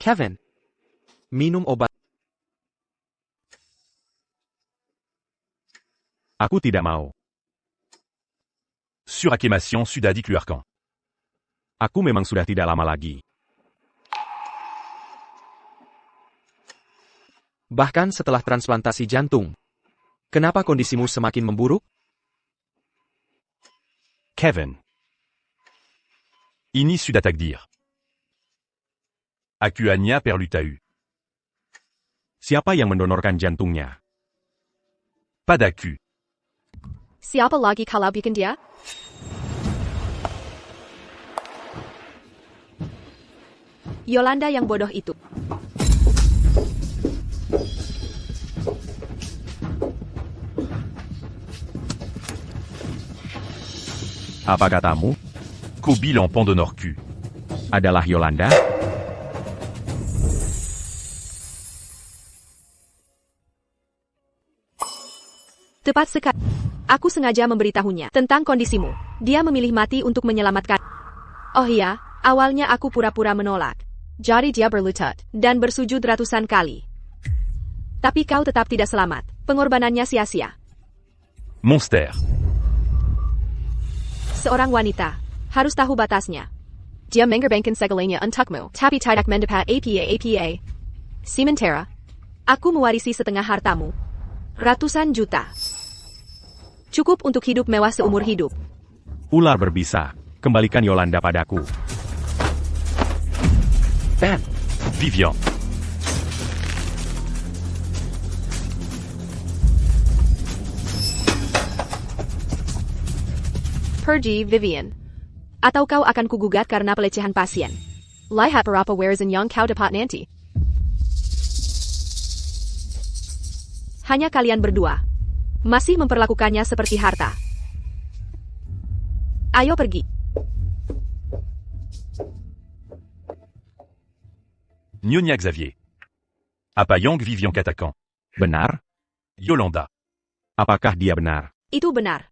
Kevin, minum obat. Aku tidak mau. Suraquémation sudadicluarcan. Aku memang sudah tidak lama lagi. Bahkan setelah transplantasi jantung. Kenapa kondisimu semakin memburuk? Kevin. Ini sudah takdir. Akuania perlutau. Siapa yang mendonorkan jantungnya? Padaku. Siapa lagi kalau bikin dia? Yolanda yang bodoh itu. Apa katamu? Kobil en pont d'honneur-Q. Adalah Yolanda? Tepat sekali. Aku sengaja memberitahunya tentang kondisimu. Dia memilih mati untuk menyelamatkan. Oh iya, awalnya aku pura-pura menolak. Jadi dia berlutut dan bersujud ratusan kali. Tapi kau tetap tidak selamat. Pengorbanannya sia-sia. Monster. Seorang wanita harus tahu batasnya. Dia mengerbangkan segalanya untukmu, tapi tidak mendapat apa-apa. Sementara, aku mewarisi setengah hartamu. Ratusan juta. Cukup untuk hidup mewah seumur hidup. Ular berbisa. Kembalikan Yolanda padaku. Ben, Vivian. Pergi, Vivian. Atau kau akan kugugat karena pelecehan pasien. Lihat berapa warisan yang kau dapat nanti. Hanya kalian berdua. Masih memperlakukannya seperti harta. Ayo pergi. Nyonya Xavier. Apayang Vivian Katakan. Benar? Yolanda. Apakah dia benar? Itu benar.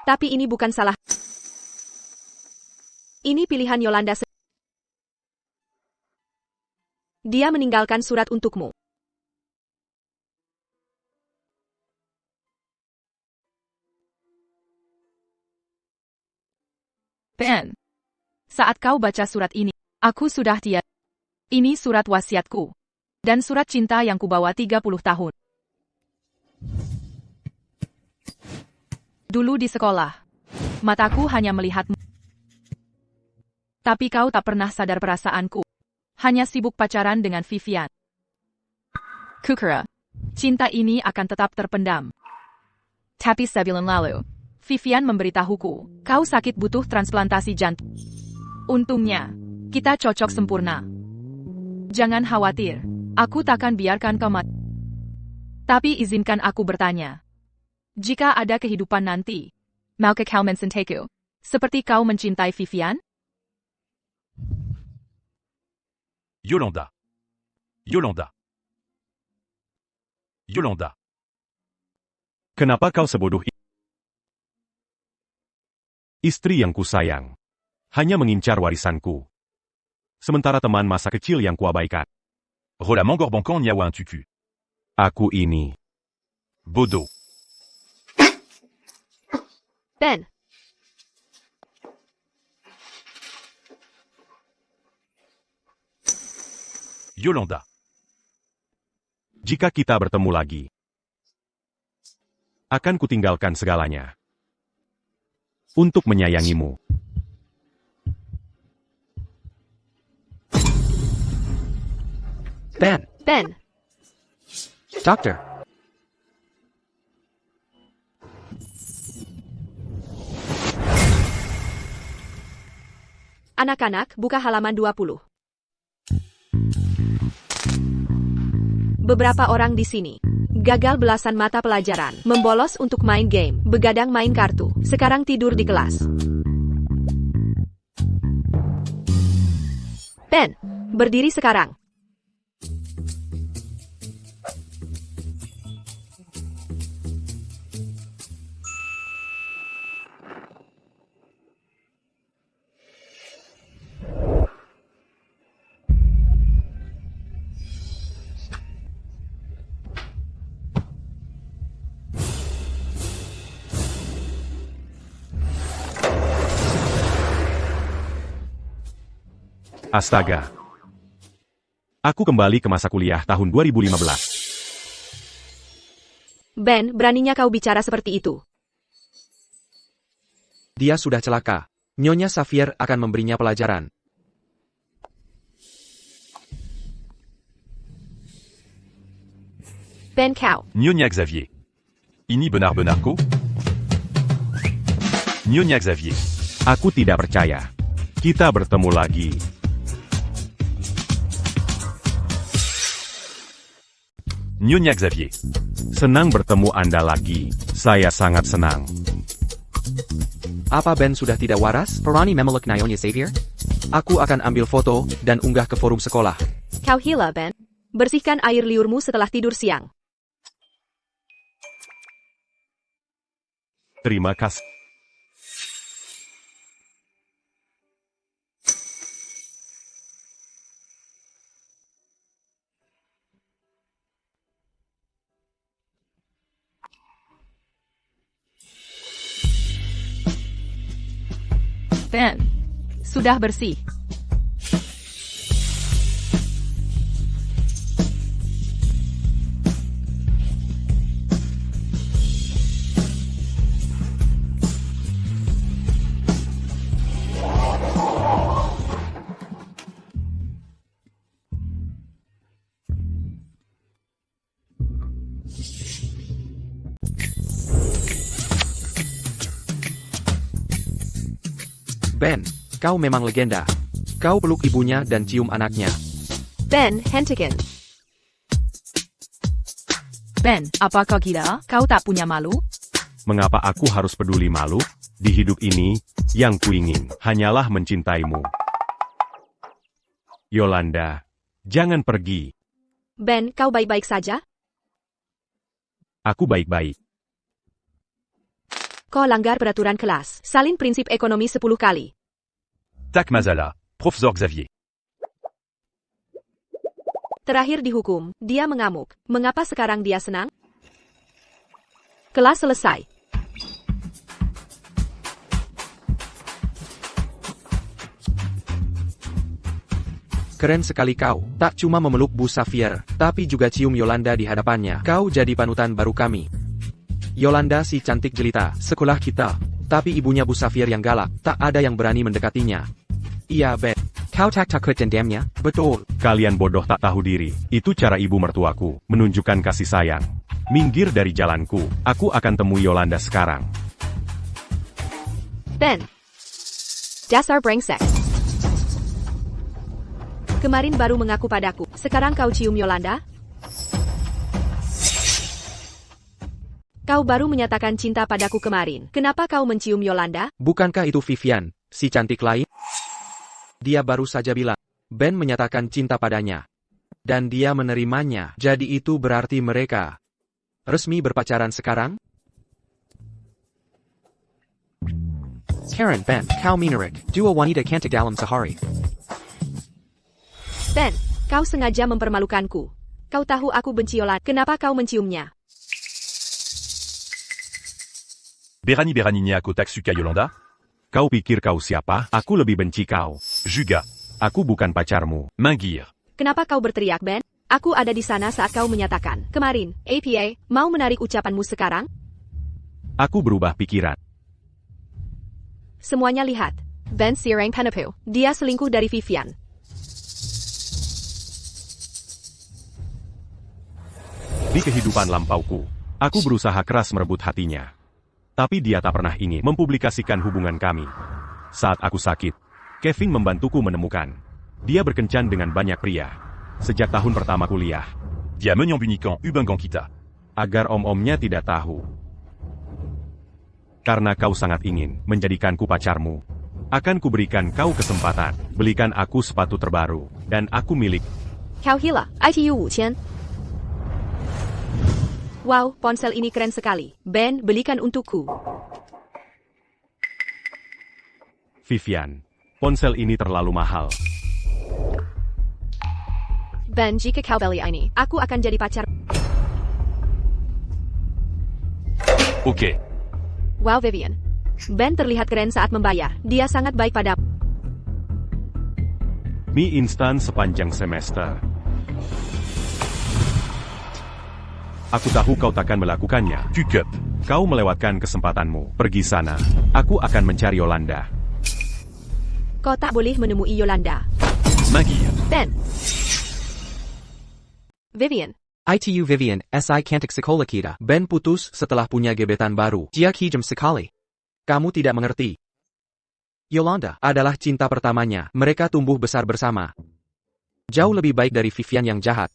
Tapi ini bukan salah. Ini pilihan Yolanda. Dia meninggalkan surat untukmu. Ben, saat kau baca surat ini, aku sudah tiada. Ini surat wasiatku. Dan surat cinta yang kubawa 30 tahun. Dulu di sekolah, mataku hanya melihatmu. Tapi kau tak pernah sadar perasaanku. Hanya sibuk pacaran dengan Vivian. Kukira, cinta ini akan tetap terpendam. Tapi sebulan lalu, Vivian memberitahuku, kau sakit butuh transplantasi jantung. Untungnya, kita cocok sempurna. Jangan khawatir, aku takkan biarkan kau mati. Tapi izinkan aku bertanya. Jika ada kehidupan nanti, maukah kau mencintai seperti kau mencintai Vivian? Yolanda. Yolanda. Yolanda. Kenapa kau sebodoh ini? Istri yang kusayang. Hanya mengincar warisanku. Sementara teman masa kecil yang kuabaikan. Roland Mangorbancan Niawa un tucu. Aku ini. Bodo. Ben. Yolanda. Jika kita bertemu lagi, akan kutinggalkan segalanya. Untuk menyayangimu. Ben, Ben. Doctor. Anak-anak, buka halaman 20. Beberapa orang di sini gagal belasan mata pelajaran, membolos untuk main game, begadang main kartu, sekarang tidur di kelas. Ben, berdiri sekarang. Astaga. Aku kembali ke masa kuliah tahun 2015. Ben, beraninya kau bicara seperti itu. Dia sudah celaka. Nyonya Xavier akan memberinya pelajaran. Ben kau. Nyonya Xavier. Ini benar-benarku? Nyonya Xavier. Aku tidak percaya. Kita bertemu lagi. Nyonya Xavier. Senang bertemu Anda lagi. Saya sangat senang. Apa Ben sudah tidak waras? Perani memeluk Nyonya Xavier? Aku akan ambil foto dan unggah ke forum sekolah. Kau gila, Ben. Bersihkan air liurmu setelah tidur siang. Terima kasih. Ben, sudah bersih. Ben, kau memang legenda. Kau peluk ibunya dan cium anaknya. Ben, hentikan. Ben, apa kau gila? Kau tak punya malu? Mengapa aku harus peduli malu? Di hidup ini, yang kuingin hanyalah mencintaimu. Yolanda, jangan pergi. Ben, kau baik-baik saja? Aku baik-baik. Kau langgar peraturan kelas. Salin prinsip ekonomi 10 kali. Tac Mazala. Professeur Xavier. Terakhir dihukum, dia mengamuk. Mengapa sekarang dia senang? Kelas selesai. Keren sekali kau. Tak cuma memeluk Bu Xavier, tapi juga cium Yolanda di hadapannya. Kau jadi panutan baru kami. Yolanda si cantik jelita, sekolah kita. Tapi ibunya Bu Xavier yang galak, tak ada yang berani mendekatinya. Iya, Ben. Kau tak takut dendamnya? Betul. Kalian bodoh tak tahu diri. Itu cara ibu mertuaku menunjukkan kasih sayang. Minggir dari jalanku. Aku akan temui Yolanda sekarang. Ben. Dasar brengsek. Kemarin baru mengaku padaku. Sekarang kau cium Yolanda? Kau baru menyatakan cinta padaku kemarin. Kenapa kau mencium Yolanda? Bukankah itu Vivian, si cantik lain? Dia baru saja bilang, Ben menyatakan cinta padanya. Dan dia menerimanya. Jadi itu berarti mereka resmi berpacaran sekarang? Karen, Ben, kau minarik. Dua wanita cantik dalam sehari. Ben, kau sengaja mempermalukanku. Kau tahu aku benci Yolanda. Kenapa kau menciumnya? Berani nya aku tak suka Yolanda? Kau pikir kau siapa? Aku lebih benci kau. Juga. Aku bukan pacarmu. Minggir. Kenapa kau berteriak, Ben? Aku ada di sana saat kau menyatakan. Kemarin, APA, mau menarik ucapanmu sekarang? Aku berubah pikiran. Semuanya lihat. Ben Sireng Penepu. Dia selingkuh dari Vivian. Di kehidupan lampauku, aku berusaha keras merebut hatinya. Tapi dia tak pernah ingin mempublikasikan hubungan kami. Saat aku sakit, Kevin membantuku menemukan. Dia berkencan dengan banyak pria. Sejak tahun pertama kuliah. Dia menyembunyikan hubungan kita. Agar om-omnya tidak tahu. Karena kau sangat ingin menjadikanku pacarmu. Akan kuberikan kau kesempatan. Belikan aku sepatu terbaru. Dan aku milik. Kau gila, ITU 5,000. Wow, ponsel ini keren sekali. Ben, belikan untukku. Vivian, ponsel ini terlalu mahal. Ben, jika kau beli ini, aku akan jadi pacar. Oke. Wow, Vivian. Ben terlihat keren saat membayar. Dia sangat baik padamu. Mie instan sepanjang semester. Aku tahu kau takkan melakukannya. Cukup. Kau melewatkan kesempatanmu. Pergi sana. Aku akan mencari Yolanda. Kau tak boleh menemui Yolanda. Maggie. Ben. Vivian. ITU Vivian, SI cantik sekolah kita. Ben putus setelah punya gebetan baru. Dia hijem sekali. Kamu tidak mengerti. Yolanda adalah cinta pertamanya. Mereka tumbuh besar bersama. Jauh lebih baik dari Vivian yang jahat.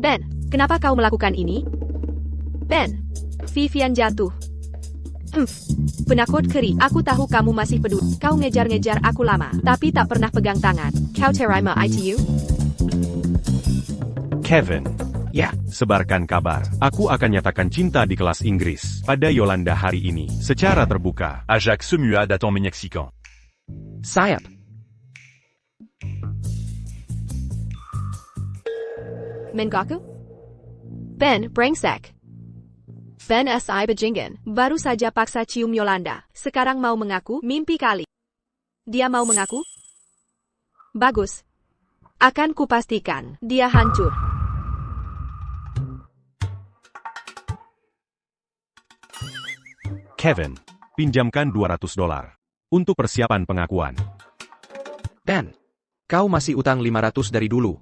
Ben, kenapa kau melakukan ini? Ben, Vivian jatuh. Penakut keri. Aku tahu kamu masih peduli. Kau ngejar-ngejar aku lama, tapi tak pernah pegang tangan. Kau terima ITU? Kevin. Ya, Sebarkan kabar. Aku akan nyatakan cinta di kelas Inggris pada Yolanda hari ini, secara terbuka. Ajax se muade à temps mexicain. sayap. Mengaku? Ben, brengsek. Ben SI bajingan. Baru saja paksa cium Yolanda. Sekarang mau mengaku? Mimpi kali. Dia mau mengaku? Bagus. Akan kupastikan dia hancur. Kevin, pinjamkan $200 untuk persiapan pengakuan. Ben, kau masih utang 500 dari dulu.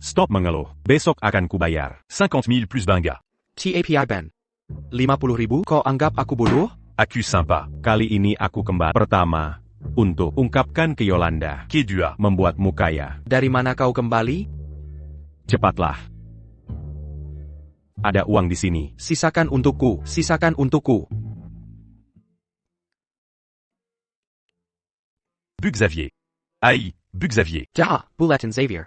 Stop mengeluh, besok akan kubayar. 50 000 plus Benga. TAPI Ben. 50.000, kau anggap aku bodoh? Accuse sympa. Kali ini aku kembali. Pertama, untuk ungkapkan ke Yolanda, Kedua. membuatmu kaya. Dari mana kau kembali? Cepatlah. Ada uang di sini. Sisakan untukku, sisakan untukku. Bu Xavier. Aïe, Bu Xavier. Ja, Bulletin Xavier.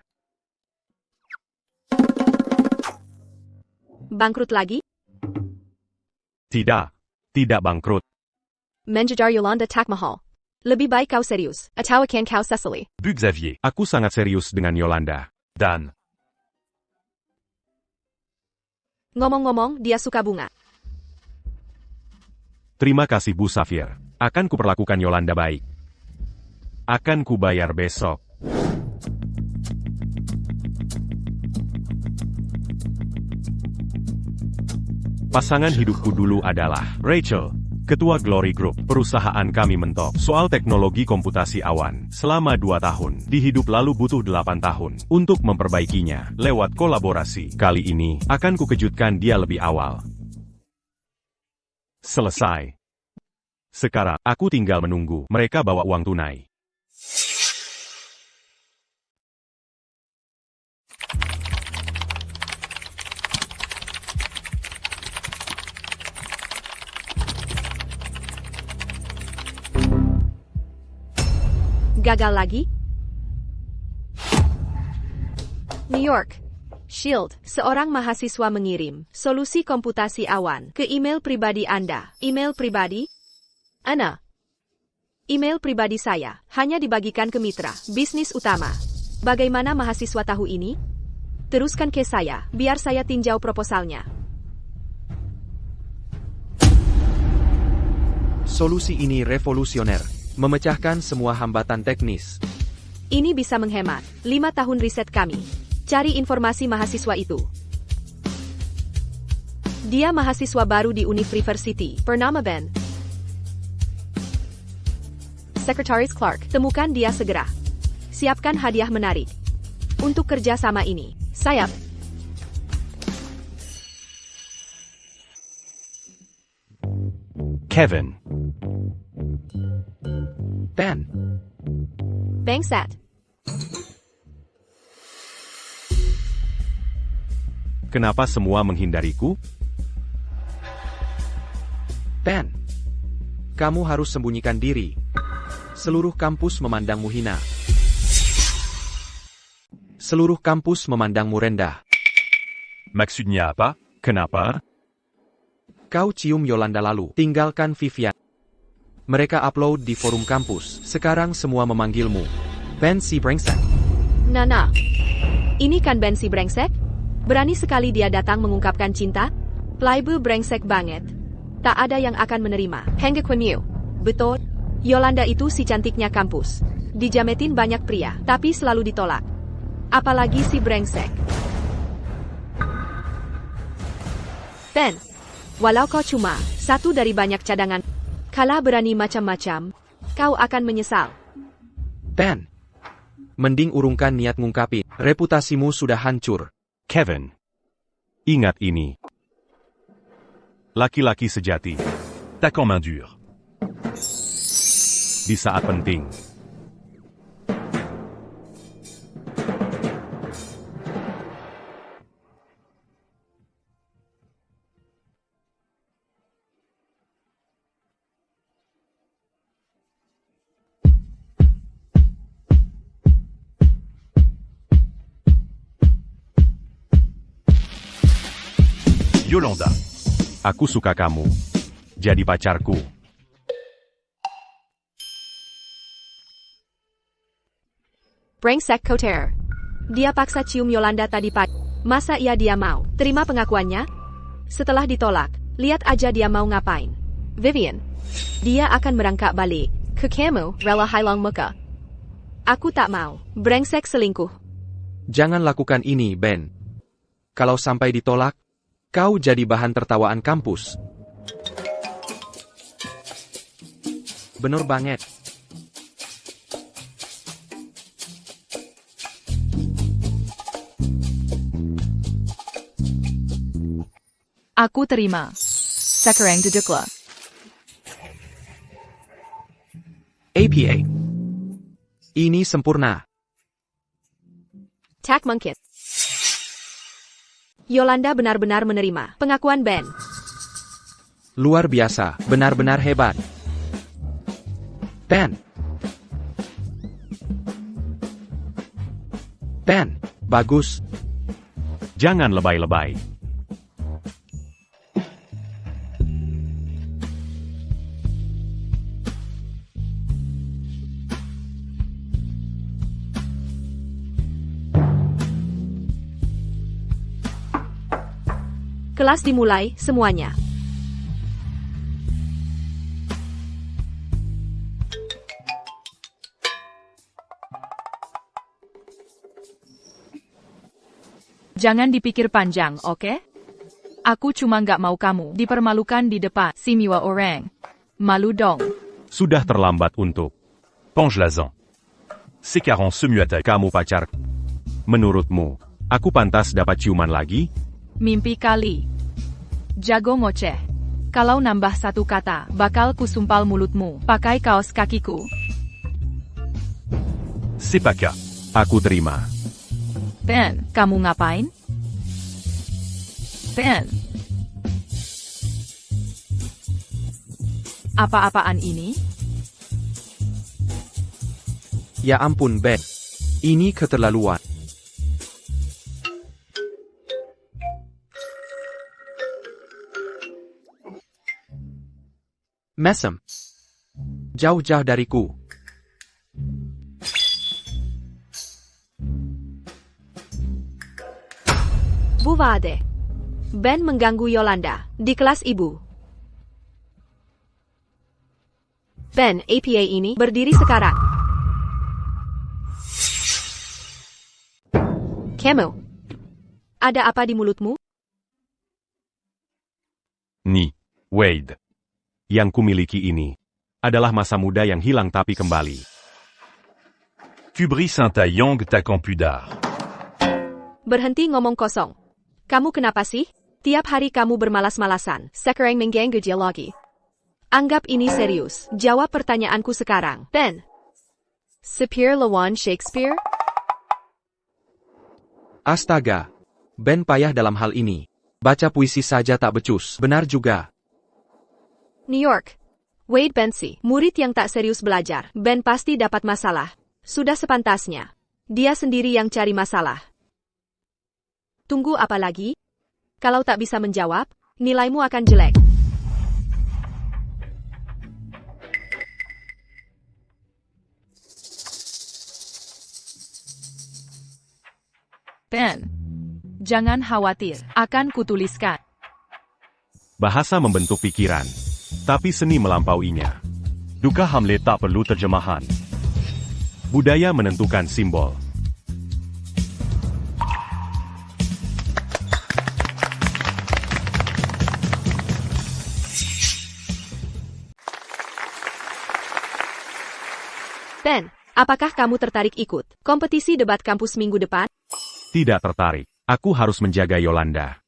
Bangkrut lagi? Tidak, tidak bangkrut. Menjadar Yolanda tak mahal. Lebih baik kau serius. Atau akan kau Cecily. Bu Xavier. Aku sangat serius dengan Yolanda. Dan. Ngomong-ngomong, dia suka bunga. Terima kasih Bu Xavier. Akan kuperlakukan Yolanda baik. Akan kubayar besok. Pasangan hidupku dulu adalah Rachel, Ketua Glory Group. Perusahaan kami mentok soal teknologi komputasi awan selama 2 tahun. Di hidup lalu butuh 8 tahun untuk memperbaikinya lewat kolaborasi. Kali ini akan kukejutkan dia lebih awal. Selesai. Sekarang aku tinggal menunggu mereka bawa uang tunai. Gagal lagi? New York. Shield, seorang mahasiswa mengirim solusi komputasi awan ke email pribadi Anda. Email pribadi? Ana. Email pribadi saya hanya dibagikan ke mitra bisnis utama. Bagaimana mahasiswa tahu ini? Teruskan ke saya, biar saya tinjau proposalnya. Solusi ini revolusioner. Memecahkan semua hambatan teknis. Ini bisa menghemat 5 tahun riset kami. Cari informasi mahasiswa itu. Dia mahasiswa baru di University, bernama Ben. Sekretaris Clark, temukan dia segera. Siapkan hadiah menarik. Untuk kerja sama ini, sayap. Kevin. Ben, Bangsat. Kenapa semua menghindariku? Ben. Kamu harus sembunyikan diri. Seluruh kampus memandangmu hina. Seluruh kampus memandangmu rendah. Maksudnya apa? Kenapa? Kau cium Yolanda lalu, tinggalkan Vivian. Mereka upload di forum kampus. Sekarang semua memanggilmu Ben si brengsek. Nana. Ini kan Ben si brengsek? Berani sekali dia datang mengungkapkan cinta? Playboy brengsek banget. Tak ada yang akan menerima. Hengge Kwemyu. Betul. Yolanda itu si cantiknya kampus. Dijametin banyak pria, tapi selalu ditolak. Apalagi si brengsek. Ben, walau kau cuma satu dari banyak cadangan, kala berani macam-macam, kau akan menyesal. Ben, mending urungkan niat ngungkapin. Reputasimu sudah hancur. Kevin, ingat ini. Laki-laki sejati. Tac en main dure. Di saat penting. Yolanda. Aku suka kamu. Jadi pacarku. Brengsek Koter. Dia paksa cium Yolanda tadi pagi. Masa dia mau terima pengakuannya? Setelah ditolak, lihat aja dia mau ngapain. Vivian. Dia akan merangkak balik ke kamu, rela hilang muka. Aku tak mau. Brengsek selingkuh. Jangan lakukan ini, Ben. Kalau sampai ditolak, kau jadi bahan tertawaan kampus. Bener banget. Aku terima. Sekarang duduklah. APA. Ini sempurna. Tak mungkin. Yolanda benar-benar menerima pengakuan Ben. Luar biasa, benar-benar hebat. Ben. Ben, bagus. Jangan lebay-lebay. Kelas dimulai, semuanya. Jangan dipikir panjang, oke? Aku cuma nggak mau kamu dipermalukan di depan semua orang. Malu dong. Sudah terlambat untuk Pengelazan. Ces carences se muent à kamu pacar. Menurutmu, aku pantas dapat ciuman lagi? Mimpi kali. Jago ngoceh. Kalau nambah satu kata, bakal kusumpal mulutmu pakai kaos kakiku. C'est pas cas. Aku terima. Ben, kamu ngapain? Ben. Apa-apaan ini? Ya ampun, Ben. Ini keterlaluan. Mesem. Jauh-jauh dariku. Buvade. Ben mengganggu Yolanda di kelas ibu. Ben, APA ini berdiri sekarang. Kamu. Ada apa di mulutmu? Ni, Wade. Yang kumiliki ini adalah masa muda yang hilang tapi kembali. Tu brilles un taillong tac en pudard. Berhenti ngomong kosong. Kamu kenapa sih? Tiap hari kamu bermalas-malasan. Sekarang mengganggu dia lagi. Anggap ini serius. Jawab pertanyaanku sekarang. Ben. Sapir lawan Shakespeare? Astaga. Ben payah dalam hal ini. Baca puisi saja tak becus. Benar juga. New York. Wade Bensi, murid yang tak serius belajar. Ben pasti dapat masalah. Sudah sepantasnya. Dia sendiri yang cari masalah. Tunggu apa lagi? Kalau tak bisa menjawab, nilaimu akan jelek. Ben. Jangan khawatir, akan kutuliskan. Bahasa membentuk pikiran, tapi seni melampauinya. Duka Hamlet tak perlu terjemahan. Budaya menentukan simbol. Ben, apakah kamu tertarik ikut kompetisi debat kampus minggu depan? Tidak tertarik. Aku harus menjaga Yolanda.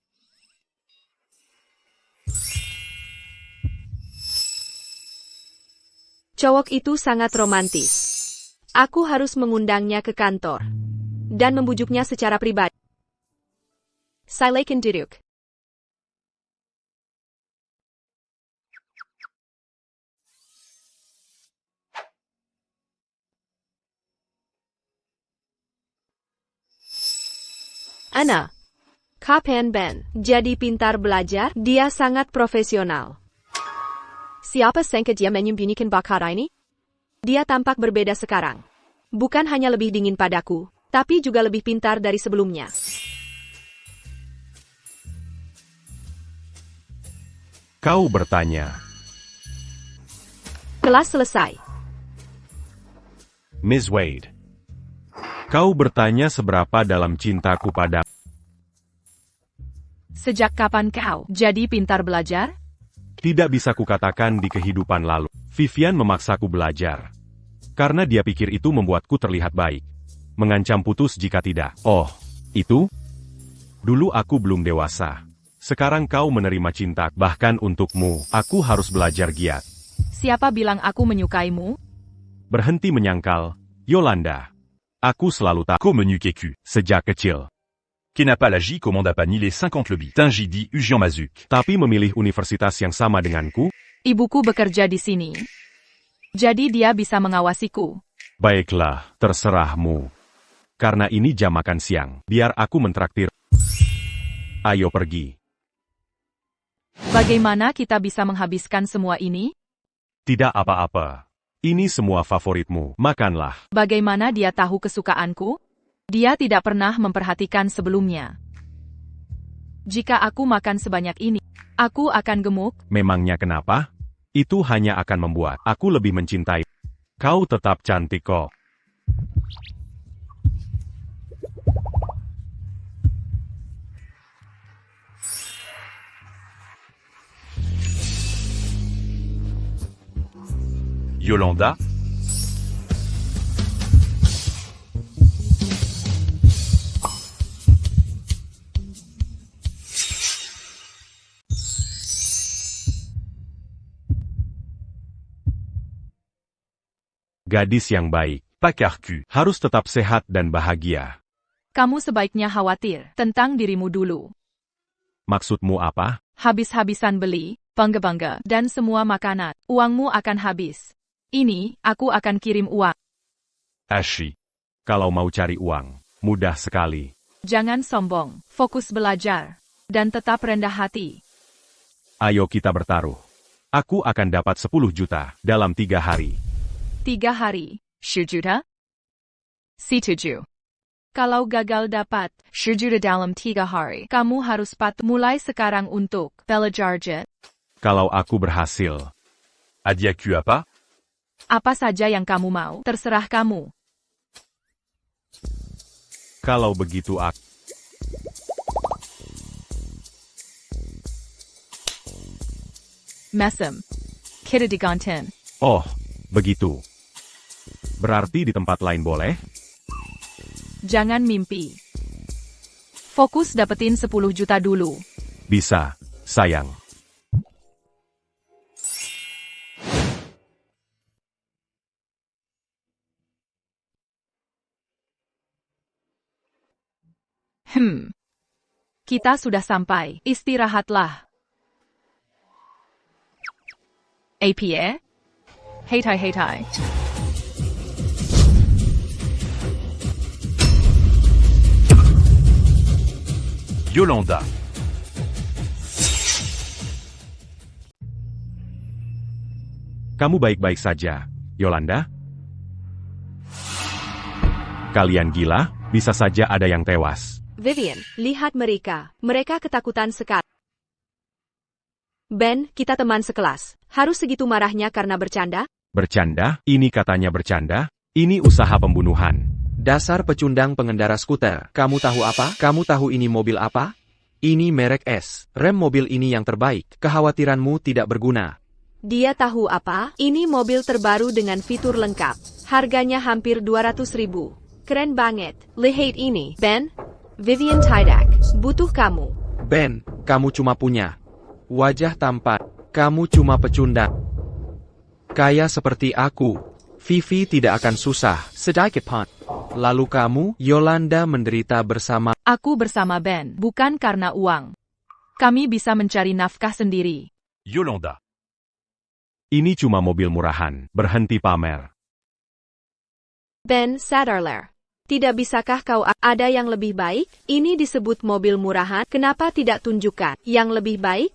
Cowok itu sangat romantis. Aku harus mengundangnya ke kantor dan membujuknya secara pribadi. Silakan duduk. Ana, kapan Ben jadi pintar belajar? Dia sangat profesional. Siapa sangka dia menyembunyikan bakat ini? Dia tampak berbeda sekarang. Bukan hanya lebih dingin padaku, tapi juga lebih pintar dari sebelumnya. Kau bertanya, Kelas selesai. Miss Wade. Kau bertanya seberapa dalam cintaku pada... Sejak kapan kau jadi pintar belajar? Tidak bisa kukatakan di kehidupan lalu. Vivian memaksaku belajar. Karena dia pikir itu membuatku terlihat baik. Mengancam putus jika tidak. Oh, itu? Dulu aku belum dewasa. Sekarang kau menerima cinta, bahkan untukmu. Aku harus belajar giat. Siapa bilang aku menyukaimu? Berhenti menyangkal, Yolanda. Aku selalu tak Co menuqué cul. sejak kecil. Qui n'a pas l'agi commande à pas ni les 50 lebis. Tingidi Ujian Mazuk. Tapi memilih universitas yang sama denganku? Ibuku bekerja di sini. Jadi dia bisa mengawasiku. Baiklah, terserahmu. Karena ini jam makan siang, biar aku mentraktir. Ayo pergi. Bagaimana kita bisa menghabiskan semua ini? Tidak apa-apa. Ini semua favoritmu, makanlah. Bagaimana dia tahu kesukaanku? Dia tidak pernah memperhatikan sebelumnya. Jika aku makan sebanyak ini, aku akan gemuk. Memangnya kenapa? Itu hanya akan membuat aku lebih mencintai. Kau tetap cantik kok. Yolanda. Gadis yang baik, Pacarcu. harus tetap sehat dan bahagia. Kamu sebaiknya khawatir tentang dirimu dulu. Maksudmu apa? Habis-habisan beli, bangga-bangga, dan semua makanan. Uangmu akan habis. Ini, aku akan kirim uang. Ashi. Kalau mau cari uang, mudah sekali. Jangan sombong, fokus belajar, dan tetap rendah hati. Ayo kita bertaruh. Aku akan dapat 10 juta dalam 3 hari. 3 hari, 10 juta? Si 7. Kalau gagal dapat 10 juta dalam 3 hari, kamu harus mulai sekarang untuk belajar jet. Kalau aku berhasil, Adiaku apa? Apa saja yang kamu mau, terserah kamu. kalau begitu aku... Mesem. Kita digantin. Oh, begitu. Berarti di tempat lain boleh? Jangan mimpi. Fokus dapetin 10 juta dulu. Bisa, sayang. Kita sudah sampai. Istirahatlah. APA? Heitai heitai. Yolanda. Kamu baik-baik saja, Yolanda? Kalian gila? Bisa saja ada yang tewas. Vivian, lihat mereka. Mereka ketakutan sekali. Ben, kita teman sekelas. Harus segitu marahnya karena bercanda? Bercanda? Ini katanya bercanda? Ini usaha pembunuhan. Dasar pecundang pengendara skuter. Kamu tahu apa? Kamu tahu ini mobil apa? Ini merek S. Rem mobil ini yang terbaik. Kekhawatiranmu tidak berguna. Dia tahu apa? Ini mobil terbaru dengan fitur lengkap. Harganya hampir 200.000. Keren banget. Lihat ini, Ben. Vivian Tidak. Butuh kamu. Ben, kamu cuma punya wajah tampan. Kamu cuma pecundang. Kaya seperti aku. Vivi tidak akan susah. Sedikit pun. Lalu kamu, Yolanda menderita bersama. Aku bersama Ben, bukan karena uang. Kami bisa mencari nafkah sendiri. Yolanda. Ini cuma mobil murahan. Berhenti pamer. Ben Sadarler. Tidak bisakah kau ada yang lebih baik? Ini disebut mobil murahan. Kenapa tidak tunjukkan yang lebih baik?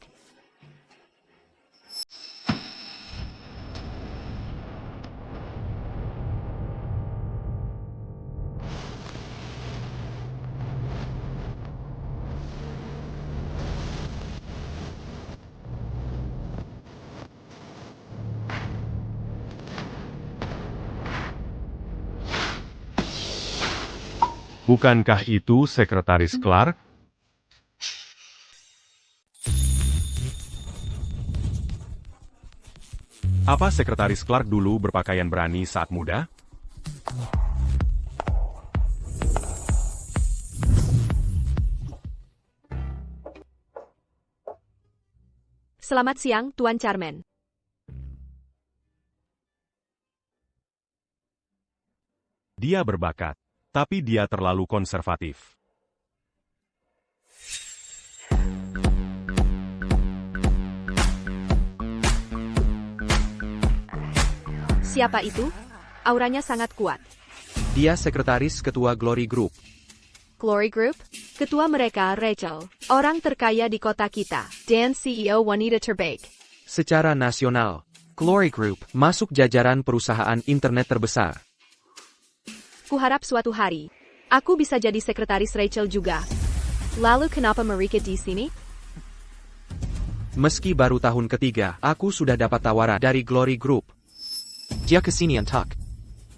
Bukankah itu Sekretaris Clark? Apa Sekretaris Clark dulu berpakaian berani saat muda? Selamat siang, Tuan Charmen. Dia berbakat, tapi dia terlalu konservatif. Siapa itu? Auranya sangat kuat. Dia sekretaris ketua Glory Group. Glory Group? Ketua mereka, Rachel. Orang terkaya di kota kita. Dan CEO wanita terbaik. Secara nasional, Glory Group masuk jajaran perusahaan internet terbesar. Kuharap suatu hari, aku bisa jadi sekretaris Rachel juga. Lalu kenapa mereka di sini? Meski baru tahun ketiga, aku sudah dapat tawaran dari Glory Group. Dia kesini untuk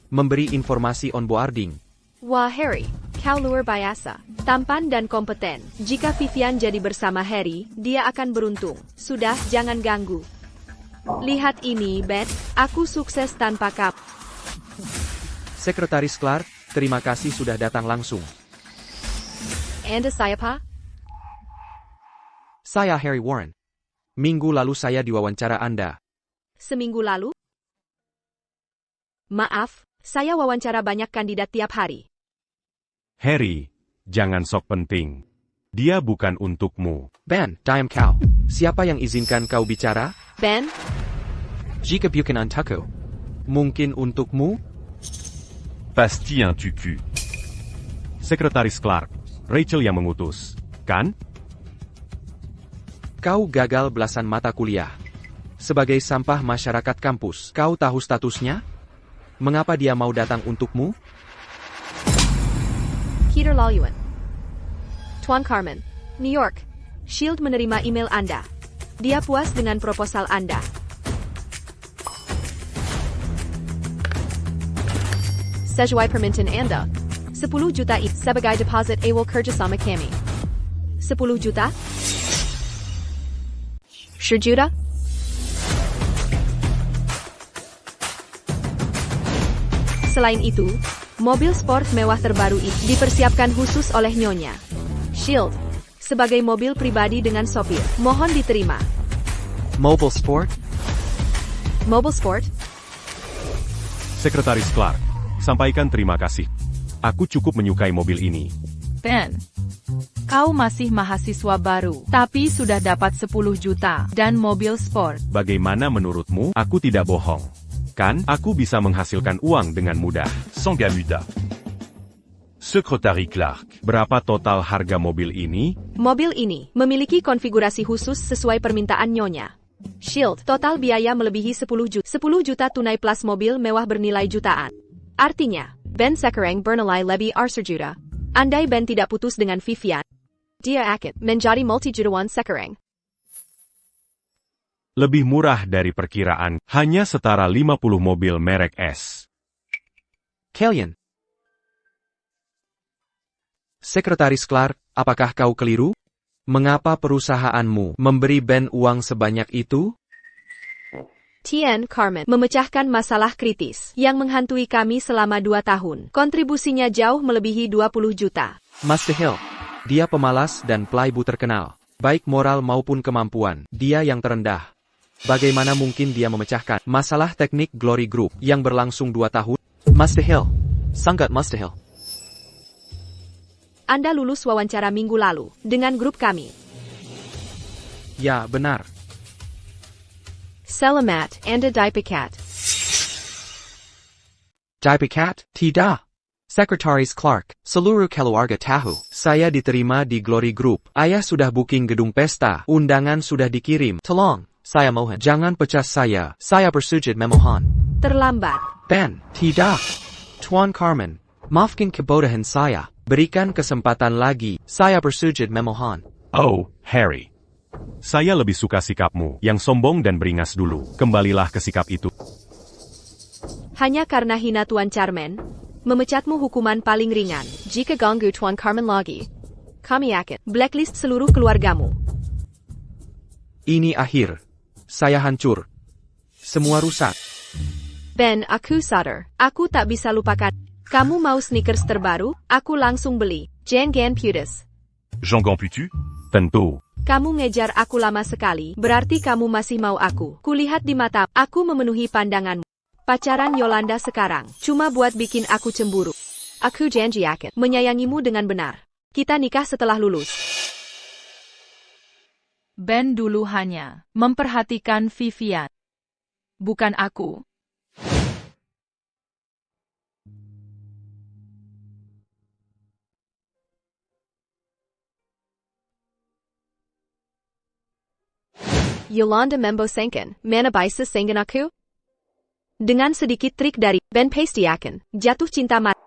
memberi informasi onboarding. Wah Harry, kau luar biasa. Tampan dan kompeten. Jika Vivian jadi bersama Harry, dia akan beruntung. Sudah, jangan ganggu. Lihat ini, Ben. Aku sukses tanpa kamu. Sekretaris Clark, terima kasih sudah datang langsung. Anda siapa? Saya Harry Warren. Minggu lalu saya diwawancara Anda. Seminggu lalu? Maaf, saya wawancara banyak kandidat tiap hari. Harry, jangan sok penting. Dia bukan untukmu. Ben, diam kau. Siapa yang izinkan kau bicara? Ben? Jika bukan untukku. Mungkin untukmu? Pasti un tucu. Sekretaris Clark, Rachel yang mengutus, kan? Kau gagal belasan mata kuliah. Sebagai sampah masyarakat kampus, kau tahu statusnya? Mengapa dia mau datang untukmu? Peter Lalyuan. Tuan Carmen, New York. Shield menerima email Anda. Dia puas dengan proposal Anda. Sesuai permintaan Anda. 10 juta sebagai deposit awal kerjasama kami. 10 juta? 10 juta? Selain itu, mobil sport mewah terbaru itu dipersiapkan khusus oleh Nyonya Shield sebagai mobil pribadi dengan sopir. Mohon diterima. Mobile Sport? Mobile Sport? Sekretaris Clark, sampaikan terima kasih. Aku cukup menyukai mobil ini. Ben, kau masih mahasiswa baru, tapi sudah dapat 10 juta dan mobil sport. Bagaimana menurutmu? Aku tidak bohong. Kan, aku bisa menghasilkan uang dengan mudah. Sangamuda. Secretary Clark. Berapa total harga mobil ini? Mobil ini memiliki konfigurasi khusus sesuai permintaan Nyonya Shield. Total biaya melebihi 10 juta. 10 juta tunai plus mobil mewah bernilai jutaan. Artinya, Ben sekarang bernilai lebih juta. Andai Ben tidak putus dengan Vivian, dia akan menjadi multi-jutawan sekarang. Lebih murah dari perkiraan, hanya setara 50 mobil merek S. Kalian. Sekretaris Clark, apakah kau keliru? Mengapa perusahaanmu memberi Ben uang sebanyak itu? Tian Carmen memecahkan masalah kritis yang menghantui kami selama 2 tahun. Kontribusinya jauh melebihi 20 juta. Master Hill. Dia pemalas dan playboy terkenal. Baik moral maupun kemampuan, dia yang terendah. Bagaimana mungkin dia memecahkan masalah teknik Glory Group yang berlangsung 2 tahun? Master Hill. Sangat Master Hill. Anda lulus wawancara minggu lalu dengan grup kami. Ya, benar. Selamat, Anda dipecat. Dipecat? Tidak. Sekretaris Clark, seluruh keluarga tahu. Saya diterima di Glory Group. Ayah sudah booking gedung pesta. Undangan sudah dikirim. Tolong, saya mohon. Jangan pecah saya. Saya bersujud memohon. Terlambat. Ben, tidak. Tuan Carmen, maafkan kebodohan saya. Berikan kesempatan lagi. Saya bersujud memohon. Oh, Harry. Saya lebih suka sikapmu, yang sombong dan beringas dulu. Kembalilah ke sikap itu. Hanya karena hina Tuan Carmen, memecatmu hukuman paling ringan. Jika ganggu Tuan Carmen lagi, kami akan blacklist seluruh keluargamu. Ini akhir. Saya hancur. Semua rusak. Ben, aku sadar. Aku tak bisa lupakan. Kamu mau sneakers terbaru? Aku langsung beli. Jangan putus. Jean Gamputu? Tentu. Kamu ngejar aku lama sekali, berarti kamu masih mau aku. Kulihat di mata, aku memenuhi pandanganmu. Pacaran Yolanda sekarang, cuma buat bikin aku cemburu. Aku janji akan menyayangimu dengan benar. Kita nikah setelah lulus. Ben dulu hanya memperhatikan Vivian. Bukan aku. Yolanda Membo Senken, mana bisa sengen aku? Dengan sedikit trik dari Ben pasti akan jatuh cinta mati.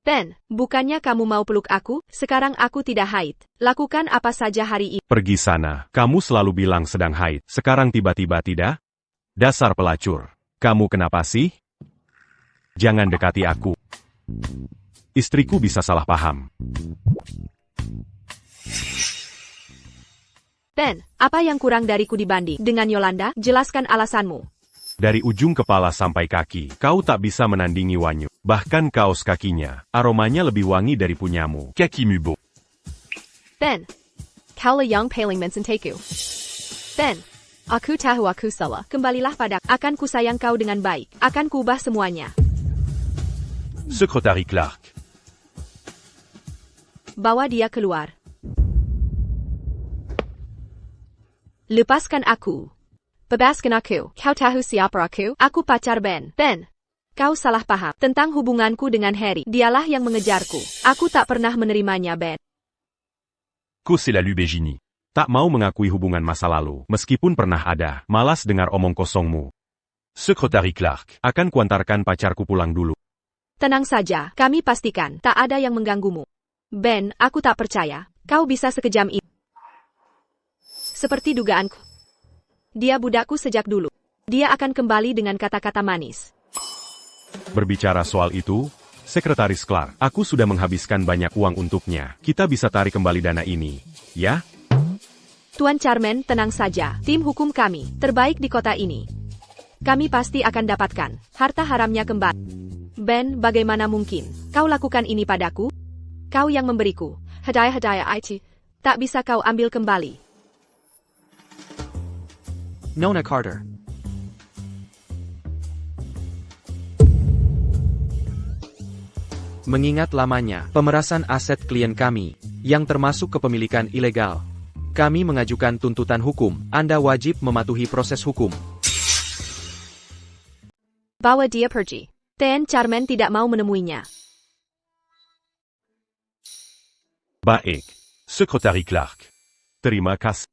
Ben, bukannya kamu mau peluk aku, sekarang aku tidak haid. Lakukan apa saja hari ini. Pergi sana. Kamu selalu bilang sedang haid. Sekarang tiba-tiba tidak? Dasar pelacur. Kamu kenapa sih? Jangan dekati aku. Istriku bisa salah paham. Ben, apa yang kurang dariku dibanding dengan Yolanda? Jelaskan alasanmu. Dari ujung kepala sampai kaki, kau tak bisa menandingi Wanyu. Bahkan kaos kakinya, aromanya lebih wangi dari punyamu. Kaki Mubo. Ben, kaulah yang paling mencintaku. Ben, aku tahu aku salah. Kembalilah pada, akan kusayang kau dengan baik. Akan kubah semuanya. Secretary Clark. Bawa dia keluar. Lepaskan aku. Bebaskan aku. Kau tahu siapa aku? Aku pacar Ben. Ben, kau salah paham tentang hubunganku dengan Harry. Dialah yang mengejarku. Aku tak pernah menerimanya, Ben. Co c'est la Lubégini. Tak mau mengakui hubungan masa lalu, meskipun pernah ada. Malas dengar omong kosongmu. Secretary Clark. Akan kuantarkan pacarku pulang dulu. Tenang saja, kami pastikan tak ada yang mengganggumu. Ben, aku tak percaya. Kau bisa sekejam itu. Seperti dugaanku. Dia budakku sejak dulu. Dia akan kembali dengan kata-kata manis. Berbicara soal itu, Sekretaris Clark, aku sudah menghabiskan banyak uang untuknya. Kita bisa tarik kembali dana ini, ya? Tuan Carmen, tenang saja. Tim hukum kami, terbaik di kota ini. Kami pasti akan dapatkan harta haramnya kembali. Ben, bagaimana mungkin kau lakukan ini padaku? Kau yang memberiku hadiah-hadiah itu. Tak bisa kau ambil kembali. Nona Carter. Mengingat lamanya pemerasan aset klien kami, yang termasuk kepemilikan ilegal, kami mengajukan tuntutan hukum. Anda wajib mematuhi proses hukum. Bawa dia pergi. Tuan Carmen tidak mau menemuinya. Baik. Secretary Clark. Terima kasih.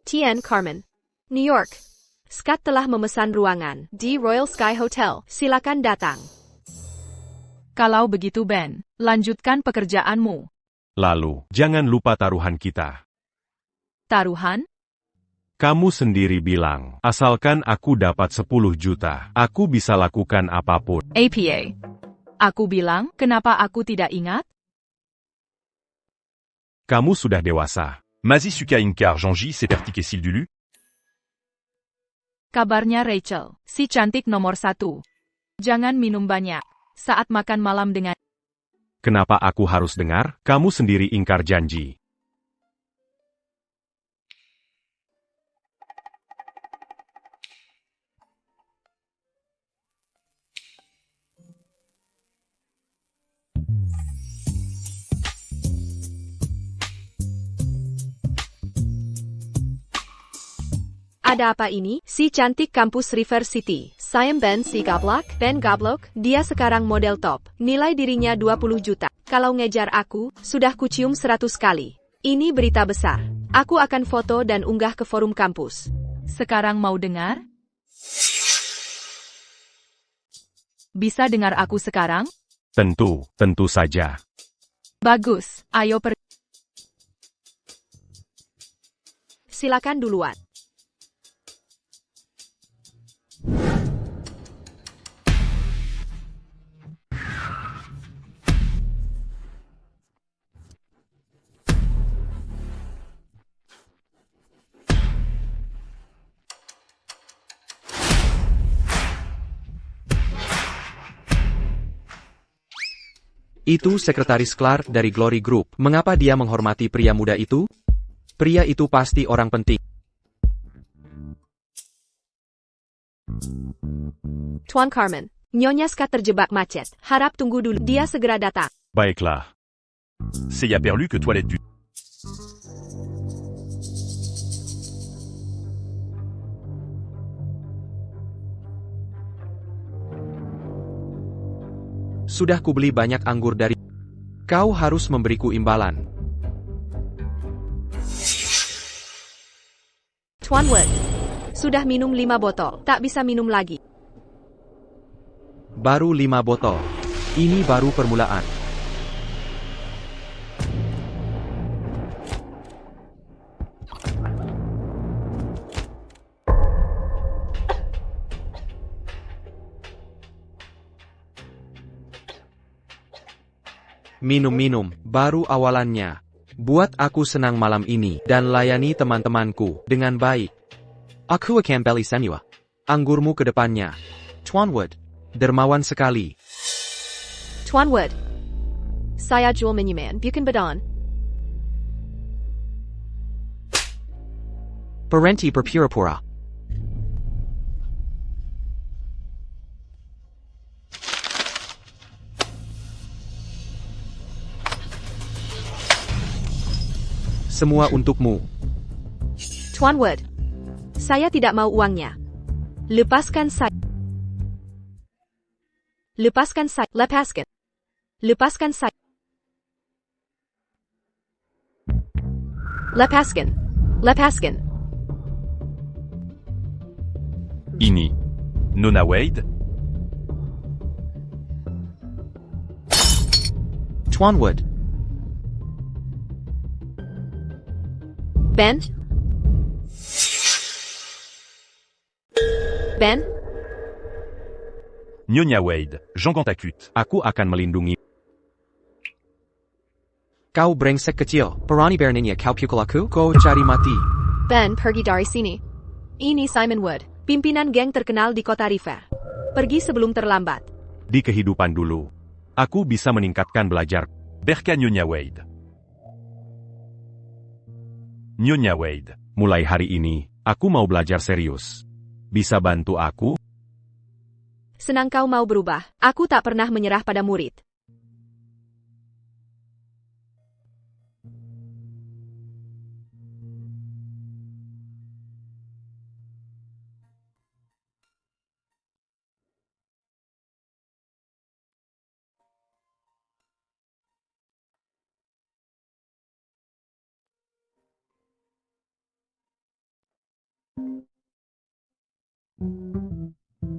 Tian Carmen, New York. Scott telah memesan ruangan di Royal Sky Hotel. Silakan datang. Kalau begitu Ben, lanjutkan pekerjaanmu. Lalu, jangan lupa taruhan kita. Taruhan? Kamu sendiri bilang, asalkan aku dapat 10 juta, aku bisa lakukan apapun. APA. Aku bilang, kenapa aku tidak ingat? Kamu sudah dewasa. Mazi Suka Inkar Janji Seperti Kesil Dulu? Kabarnya Rachel, si cantik nomor 1. Jangan minum banyak saat makan malam dengan... Kenapa aku harus dengar? Kamu sendiri ingkar janji. Ada apa ini? Si cantik kampus River City. Sayem Ben si gablok, Ben Gablok, dia sekarang model top. Nilai dirinya 20 juta. Kalau ngejar aku, sudah kucium 100 kali. Ini berita besar. Aku akan foto dan unggah ke forum kampus. Sekarang mau dengar? Bisa dengar aku sekarang? Tentu saja. Bagus, ayo pergi. Silakan duluan. Itu sekretaris Clark dari Glory Group. Mengapa dia menghormati pria muda itu? Pria itu pasti orang penting. Tuan Carmen, Nyonya Ska terjebak macet. Harap tunggu dulu. Dia segera datang. Baiklah. C'est y a perlu que toilette du... Sudah kubeli banyak anggur dari... Kau harus memberiku imbalan. Tuan Wood, sudah minum 5 botol. Tak bisa minum lagi. Baru 5 botol. Ini baru permulaan. Minum-minum, baru awalannya. Buat aku senang malam ini, dan layani teman-temanku dengan baik. Aku akan beli semua anggurmu ke depannya. Tuan Wood, dermawan sekali. Tuan Wood, saya jual minuman, bukan badan. Berhenti berpura-pura. Semua untukmu. Tuan Wood, saya tidak mau uangnya. Lepaskan saya. Lepaskan saya. Lepaskan. Lepaskan saya. Lepaskan. Lepaskan. Ini. Nona Wade? Tuan Wood. Ben? Ben? Nyonya Wade, Jean Cantacut. Aku akan melindungi. Kau brengsek kecil, berani beraninya kau pukul aku? Kau cari mati. Ben, pergi dari sini. Ini Simon Wood, pimpinan geng terkenal di kota River. Pergi sebelum terlambat. Di kehidupan dulu, aku bisa meningkatkan belajar. Berka Nyonya Wade. Nyonya Wade. Mulai hari ini, aku mau belajar serius. Bisa bantu aku? Senang kau mau berubah. Aku tak pernah menyerah pada murid.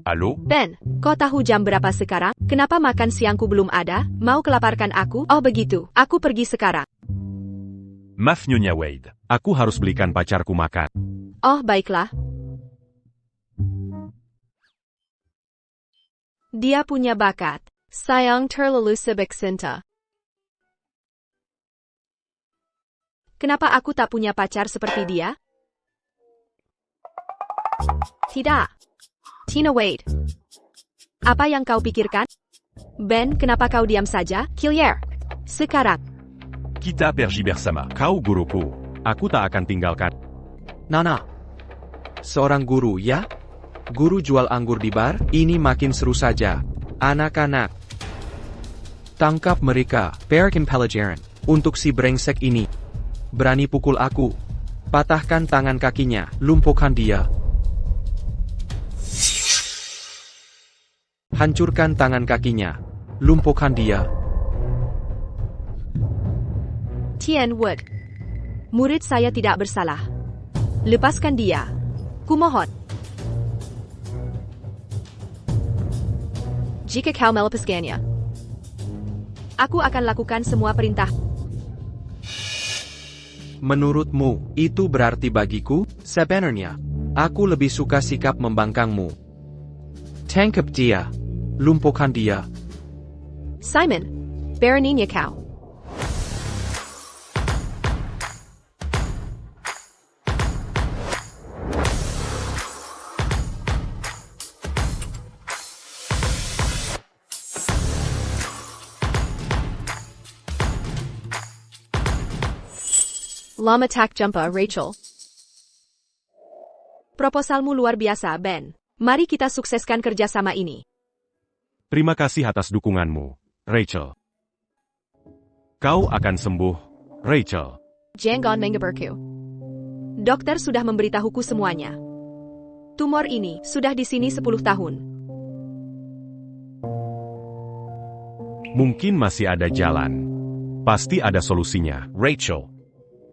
Halo? Ben, kau tahu jam berapa sekarang? Kenapa makan siangku belum ada? Mau kelaparkan aku? Oh begitu, aku pergi sekarang. Maf Nyonya Wade. Aku harus belikan pacarku makan. Oh, baiklah. Dia punya bakat. Sayang terlalu sibuk Sinta. Kenapa aku tak punya pacar seperti dia? Tidak. Tina Wade. Apa yang kau pikirkan? Ben, kenapa kau diam saja? Killier. Sekarang. Kita pergi bersama. Kau guruku. Aku tak akan tinggalkan. Nana. Seorang guru, ya? Guru jual anggur di bar? Ini makin seru saja. Anak-anak. Tangkap mereka, Perekin Pelajaran. Untuk si brengsek ini. Berani pukul aku. Patahkan tangan kakinya, lumpuhkan dia. Hancurkan tangan kakinya. Lumpuhkan dia. Tian Wood. Murid saya tidak bersalah. Lepaskan dia. Kumohon. Jika kau melepaskannya, aku akan lakukan semua perintah. Menurutmu, itu berarti bagiku? Sebenarnya, aku lebih suka sikap membangkangmu. Tangkap dia. Lumpuhkan dia. Simon. Beraninya kau. Lama tak jumpa, Rachel. Proposalmu luar biasa, Ben. Mari kita sukseskan kerjasama ini. Terima kasih atas dukunganmu, Rachel. Kau akan sembuh, Rachel. Jangan mengeberku. Dokter sudah memberitahuku semuanya. Tumor ini sudah di sini 10 tahun. Mungkin masih ada jalan. Pasti ada solusinya. Rachel.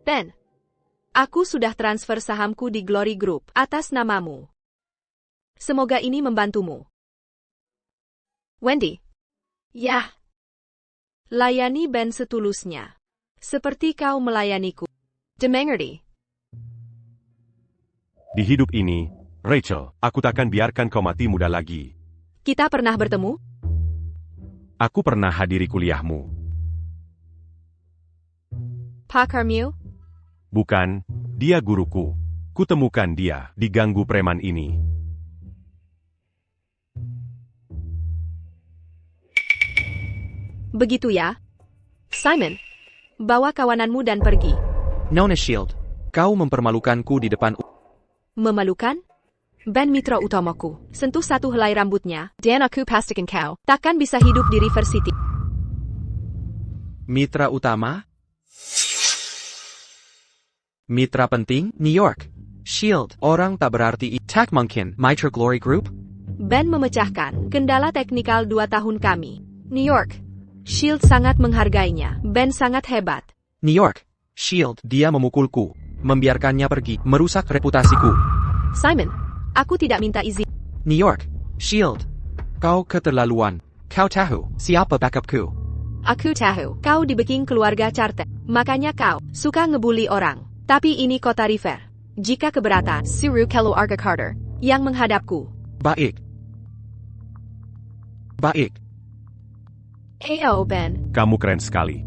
Ben, aku sudah transfer sahamku di Glory Group atas namamu. Semoga ini membantumu. Wendy. Ya. Layani Ben setulusnya. Seperti kau melayaniku. Dimengerti. Di hidup ini, Rachel, aku takkan biarkan kau mati muda lagi. Kita pernah bertemu? Aku pernah hadiri kuliahmu. Pak Carmew? Bukan, dia guruku. Kutemukan dia di ganggu preman ini. Begitu ya? Simon, bawa kawananmu dan pergi. Nona Shield, kau mempermalukanku di depan. Memalukan? Ben mitra utamaku. Sentuh satu helai rambutnya, dan aku pastikan kau takkan bisa hidup di River City. Mitra utama? Mitra penting, New York. Shield, orang tak berarti tak mungkin, Mitra Glory Group? Ben memecahkan kendala teknikal 2 tahun kami. New York. Shield sangat menghargainya. Ben sangat hebat. New York. Shield, dia memukulku. Membiarkannya pergi, merusak reputasiku. Simon, aku tidak minta izin. New York. Shield. Kau keterlaluan. Kau tahu, siapa backupku? Aku tahu, kau dibeking keluarga Carter. Makanya kau suka ngebully orang. Tapi ini kota River. Jika keberatan, suruh keluarga Carter yang menghadapku. Baik. Baik. Ayo, Ben. Kamu keren sekali.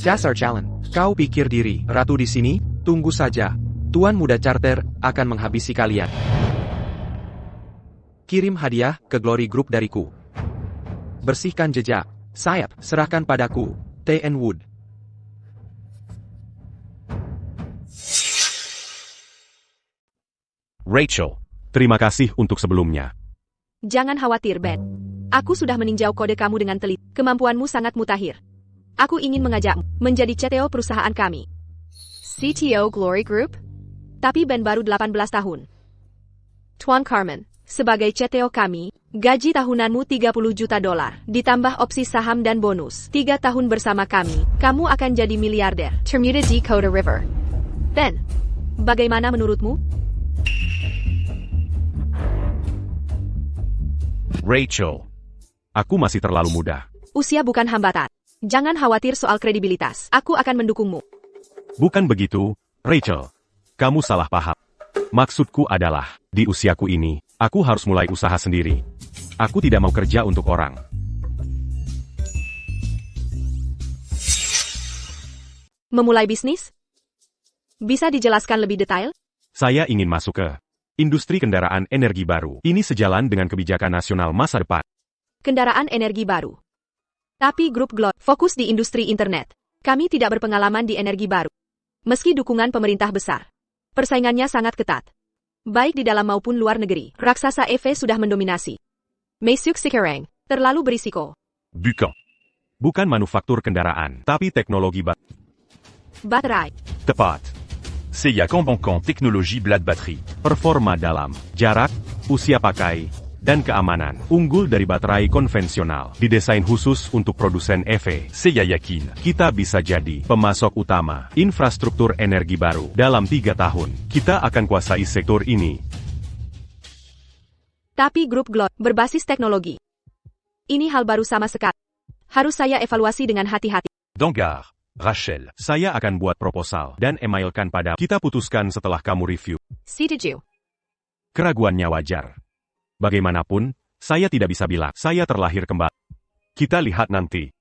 Dasar calon. Kau pikir diri ratu di sini? Tunggu saja. Tuan Muda Carter akan menghabisi kalian. Kirim hadiah ke Glory Group dariku. Bersihkan jejak. Sayap, serahkan padaku. T.N. Wood. Rachel. Terima kasih untuk sebelumnya. Jangan khawatir, Ben. Aku sudah meninjau kode kamu dengan teliti. Kemampuanmu sangat mutakhir. Aku ingin mengajakmu menjadi CTO perusahaan kami. CTO Glory Group? Tapi Ben baru 18 tahun. Tuan Carmen, sebagai CTO kami, gaji tahunanmu $30 juta, ditambah opsi saham dan bonus. 3 tahun bersama kami, kamu akan jadi miliarder. Termuda di Coda River. Ben, bagaimana menurutmu? Rachel. Aku masih terlalu muda. Usia bukan hambatan. Jangan khawatir soal kredibilitas. Aku akan mendukungmu. Bukan begitu, Rachel. Kamu salah paham. Maksudku adalah, di usiaku ini, aku harus mulai usaha sendiri. Aku tidak mau kerja untuk orang. Memulai bisnis? Bisa dijelaskan lebih detail? Saya ingin masuk ke industri kendaraan energi baru. Ini sejalan dengan kebijakan nasional masa depan. Kendaraan energi baru. Tapi grup Glot fokus di industri internet. Kami tidak berpengalaman di energi baru. Meski dukungan pemerintah besar. Persaingannya sangat ketat. Baik di dalam maupun luar negeri, raksasa EV sudah mendominasi. Mesuk Sikereng, terlalu berisiko. Bucan. Bukan manufaktur kendaraan, tapi teknologi Baterai. Tepat. Seiya Kanbankan teknologi blad batterie. performa dalam jarak, usia pakai, dan keamanan. Unggul dari baterai konvensional. Didesain khusus untuk produsen EV. Seiya yakin. Kita bisa jadi pemasok utama infrastruktur energi baru. Dalam 3 tahun, kita akan kuasai sektor ini. Tapi grup Glot berbasis teknologi. Ini hal baru sama sekali. Harus saya evaluasi dengan hati-hati. Dangar. Rachel. Saya akan buat proposal dan emailkan pada kita putuskan setelah kamu review. Setuju. Keraguannya wajar. Bagaimanapun, saya tidak bisa bilang saya terlahir kembali. Kita lihat nanti.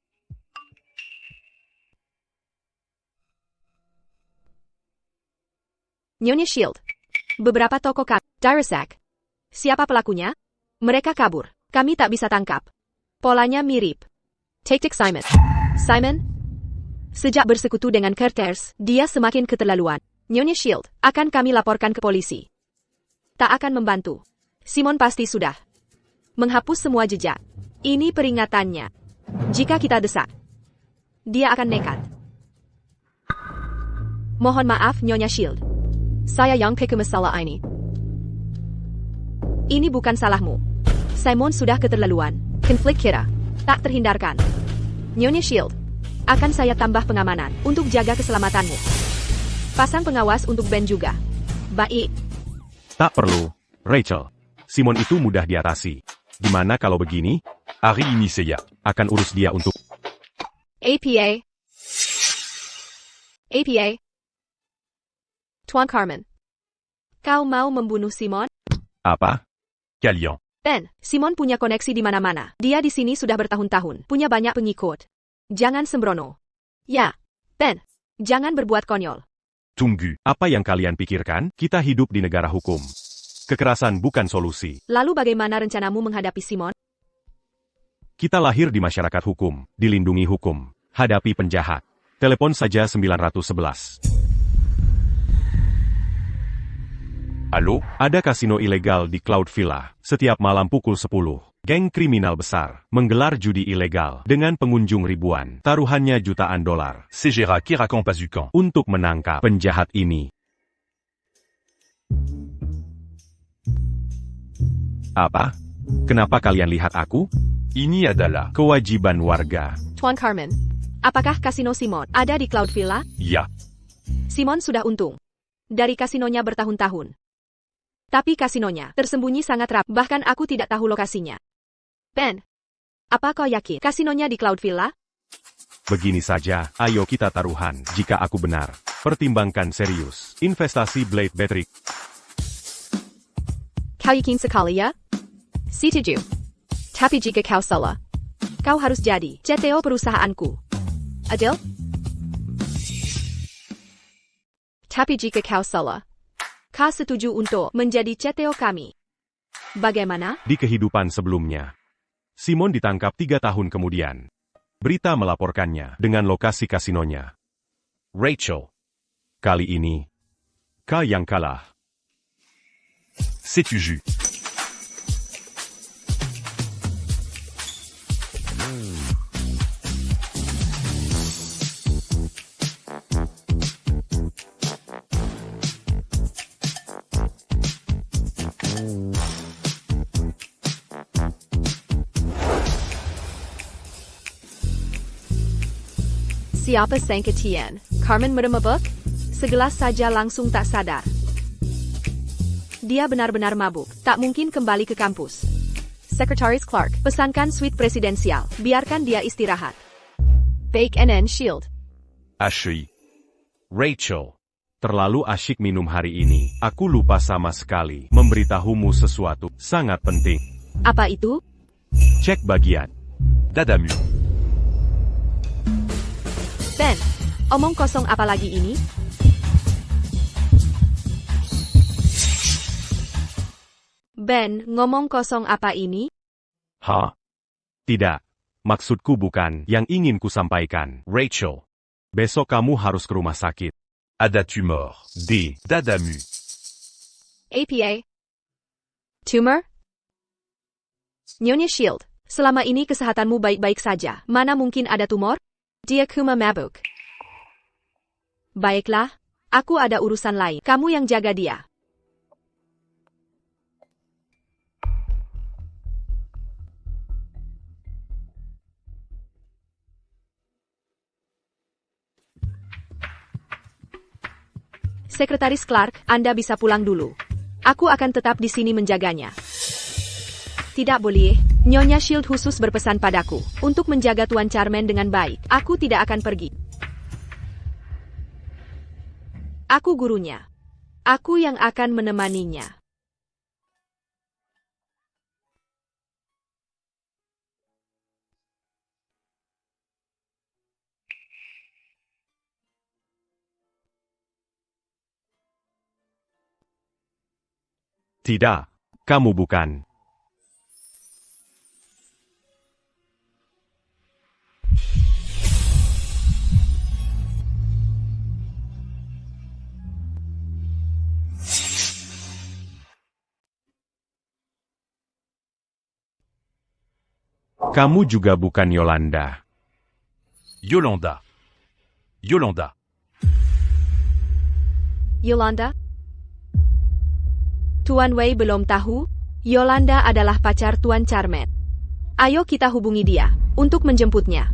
Nyonya Shield. Beberapa toko Dirasak. Siapa pelakunya? Mereka kabur. Kami tak bisa tangkap. Polanya mirip. Taktik Simon. Simon? Sejak bersekutu dengan Curtis, dia semakin keterlaluan. Nyonya Shield, akan kami laporkan ke polisi. Tak akan membantu. Simon pasti sudah menghapus semua jejak. Ini peringatannya. Jika kita desak, dia akan nekat. Mohon maaf, Nyonya Shield. Saya yang ke masalah ini. Ini bukan salahmu. Simon sudah keterlaluan. Konflik kita tak terhindarkan. Nyonya Shield, akan saya tambah pengamanan untuk jaga keselamatanmu. Pasang pengawas untuk Ben juga. Baik. Tak perlu, Rachel. Simon itu mudah diatasi. Gimana kalau begini? Hari ini Seiya. Akan urus dia untuk APA. APA. Tuan Carmen. Kau mau membunuh Simon? apa? Kalian. Ben, Simon punya koneksi di mana-mana. Dia di sini sudah bertahun-tahun. Punya banyak pengikut. Jangan sembrono. Ya, Ben. Jangan berbuat konyol. Tunggu. Apa yang kalian pikirkan? Kita hidup di negara hukum. Kekerasan bukan solusi. Lalu bagaimana rencanamu menghadapi Simon? Kita lahir di masyarakat hukum, dilindungi hukum. Hadapi penjahat. Telepon saja 911. Halo? Ada kasino ilegal di Cloud Villa. Setiap malam pukul 10. Geng kriminal besar menggelar judi ilegal dengan pengunjung ribuan. Taruhannya jutaan dolar. Segera Kirakan Pazukan. Untuk menangkap penjahat ini. Apa? Kenapa kalian lihat aku? Ini adalah Kewajiban warga. Tuan Carmen. Apakah kasino Simon ada di Cloud Villa? ya. Simon sudah untung. Dari kasinonya bertahun-tahun. Tapi kasinonya tersembunyi sangat rapi. Bahkan aku tidak tahu lokasinya. Ben. Apa kau yakin kasinonya di Cloud Villa? Begini saja, ayo kita taruhan. Jika aku benar, pertimbangkan serius. Investasi Blade Battery. Kau yakin sekali ya? Setuju. Tapi jika kau salah, kau harus jadi CTO perusahaanku. Adil? Tapi jika kau salah, kau setuju untuk menjadi CTO kami. Bagaimana? Di kehidupan sebelumnya, Simon ditangkap 3 tahun kemudian. Berita melaporkannya dengan lokasi kasinonya. Rachel. Kali ini, kau yang kalah. C'est-tu jus? Siapa sangka Tian? Carmen meremabuk? Segelas saja langsung tak sadar. Dia benar-benar mabuk, tak mungkin kembali ke kampus. Sekretaris Clark, pesankan suite presidensial. Biarkan dia istirahat. Bake and Shield. HI. Rachel. Terlalu asyik minum hari ini. Aku lupa sama sekali memberitahumu sesuatu sangat penting. Apa itu? Cek bagian. Dadamu. Ben, omong kosong apa lagi ini? Ben, ngomong kosong apa ini? Ha? Tidak. Maksudku bukan yang ingin kusampaikan. Rachel. Besok kamu harus ke rumah sakit. Ada tumor. D. Dadamu. APA. Tumor? Nyonya Shield, selama ini kesehatanmu baik-baik saja. Mana mungkin ada tumor? Dia cuma mabuk. Baiklah, aku ada urusan lain. Kamu yang jaga dia. Sekretaris Clark, Anda bisa pulang dulu. Aku akan tetap di sini menjaganya. Tidak boleh. Nyonya Shield khusus berpesan padaku untuk menjaga Tuan Charmen dengan baik. Aku tidak akan pergi. Aku gurunya. Aku yang akan menemaninya. Tidak, kamu bukan. Kamu juga bukan Yolanda. Yolanda. Yolanda. Yolanda? Tuan Wei belum tahu, Yolanda adalah pacar Tuan Charmen. Ayo kita hubungi dia, untuk menjemputnya.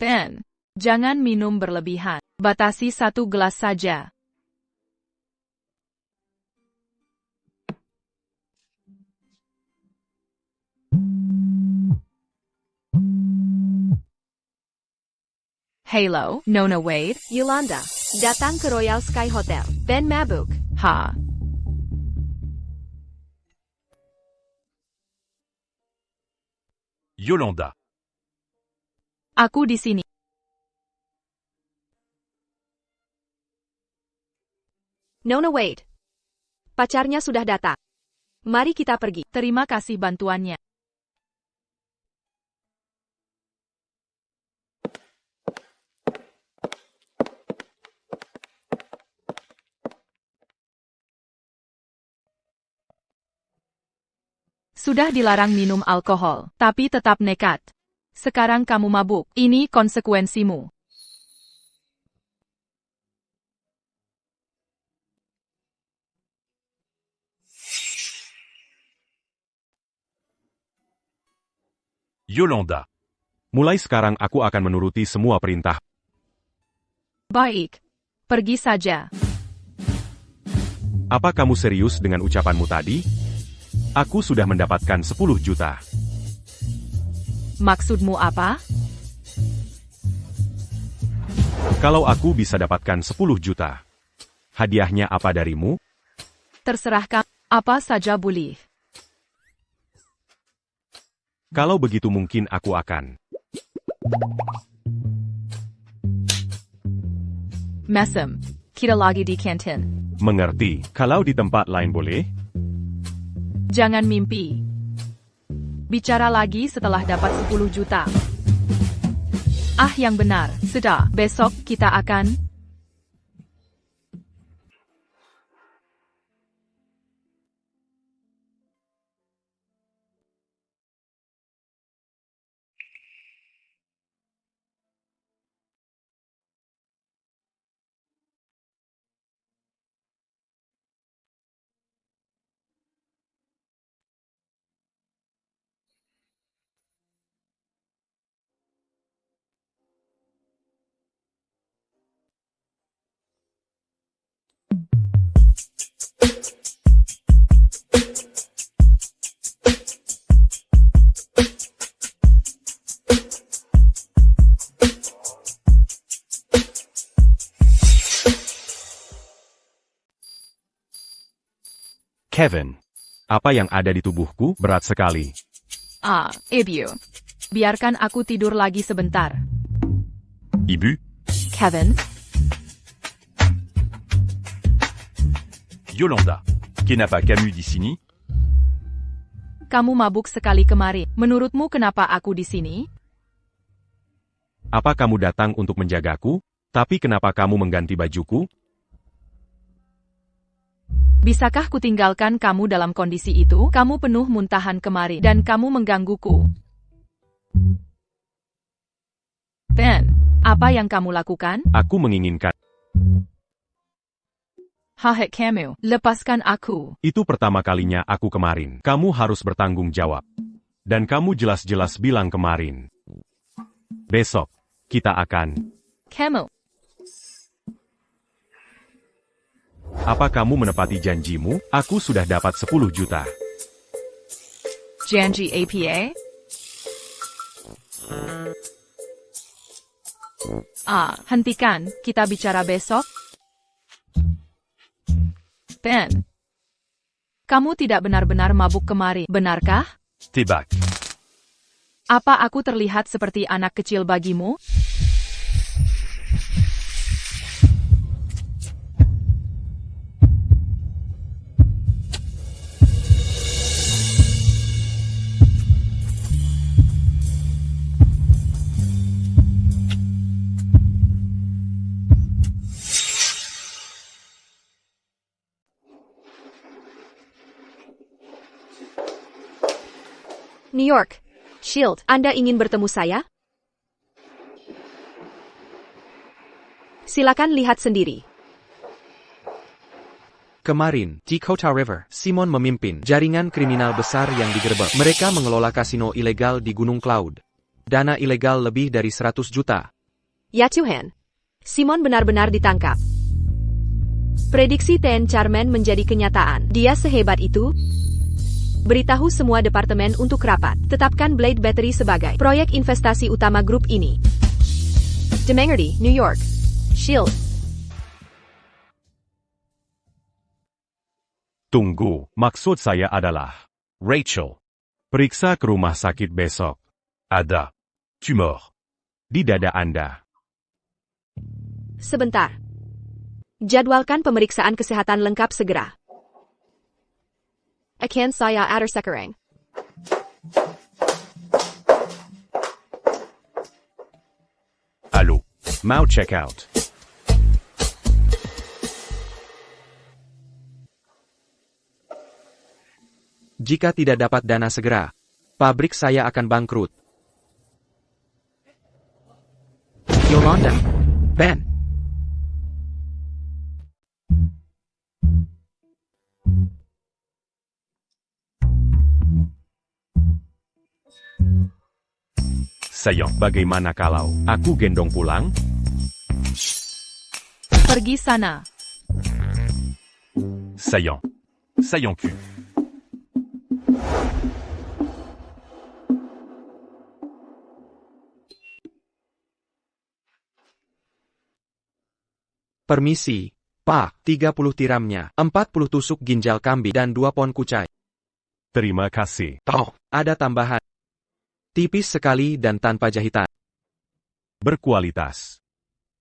Ben, jangan minum berlebihan. Batasi 1 gelas saja. Halo, Nona Wade. Yolanda, datang ke Royal Sky Hotel. Ben mabuk. Ha. Yolanda. Aku di sini. Nona Wade. Pacarnya sudah datang. Mari kita pergi. Terima kasih bantuannya. Sudah dilarang minum alkohol, tapi tetap nekat. Sekarang kamu mabuk. Ini konsekuensimu. Yolanda. Mulai sekarang aku akan menuruti semua perintah. Baik. Pergi saja. Apa kamu serius dengan ucapanmu tadi? Aku sudah mendapatkan 10 juta. Maksudmu apa? Kalau aku bisa dapatkan 10 juta, hadiahnya apa darimu? Terserah kamu. Apa saja boleh. Kalau begitu mungkin aku akan. Mesem. Kita lagi di kantin. Mengerti, kalau di tempat lain boleh? Jangan mimpi. Bicara lagi setelah dapat 10 juta. Ah, yang benar. Sudah, besok kita akan Kevin. Apa yang ada di tubuhku berat sekali. Ibu. Biarkan aku tidur lagi sebentar. Ibu? Kevin, Yolanda. Kenapa kamu di sini? kamu mabuk sekali kemarin. Menurutmu kenapa aku di sini? Apa kamu datang untuk menjagaku? Tapi kenapa kamu mengganti bajuku? Bisakah kutinggalkan kamu dalam kondisi itu? Kamu penuh muntahan kemarin, dan kamu menggangguku. Ben, apa yang kamu lakukan? Aku menginginkan. Hahek kamu, lepaskan aku. Itu pertama kalinya aku kemarin. Kamu harus bertanggung jawab. Dan kamu jelas-jelas bilang kemarin. Besok, kita akan. Kamu, Apa kamu menepati janjimu? Aku sudah dapat 10 juta. janji APA? Hentikan, kita bicara besok. Ben, kamu tidak benar-benar mabuk kemarin, benarkah? Tebak. Apa aku terlihat seperti anak kecil bagimu? New York. Shield, Anda ingin bertemu saya? Silakan lihat sendiri. Kemarin, di Kota River, Simon memimpin jaringan kriminal besar yang digerebek. Mereka mengelola kasino ilegal di Gunung Cloud. Dana ilegal lebih dari 100 juta. Ya Tuhan. Simon benar-benar ditangkap. Prediksi Ten Charman menjadi kenyataan. Dia sehebat itu? Beritahu semua departemen untuk rapat. Tetapkan Blade Battery sebagai proyek investasi utama grup ini. Demengerty, New York. Shield. Tunggu, maksud saya adalah. Rachel. Periksa ke rumah sakit besok. Ada. Tumor. Di dada Anda. Sebentar. Jadwalkan pemeriksaan kesehatan lengkap segera. Akan saya atur sekarang. Allô. Mau check out. Jika tidak dapat dana segera, pabrik saya akan bangkrut. Yolanda. Ben. Sayang, bagaimana kalau aku gendong pulang? Pergi sana. Saillant. Saillant cul. Permisi, Pak. 30 tiramnya, 40 tusuk ginjal kambing dan 2 pon kucai. Terima kasih. Oh, ada tambahan. Tipis sekali dan tanpa jahitan. Berkualitas.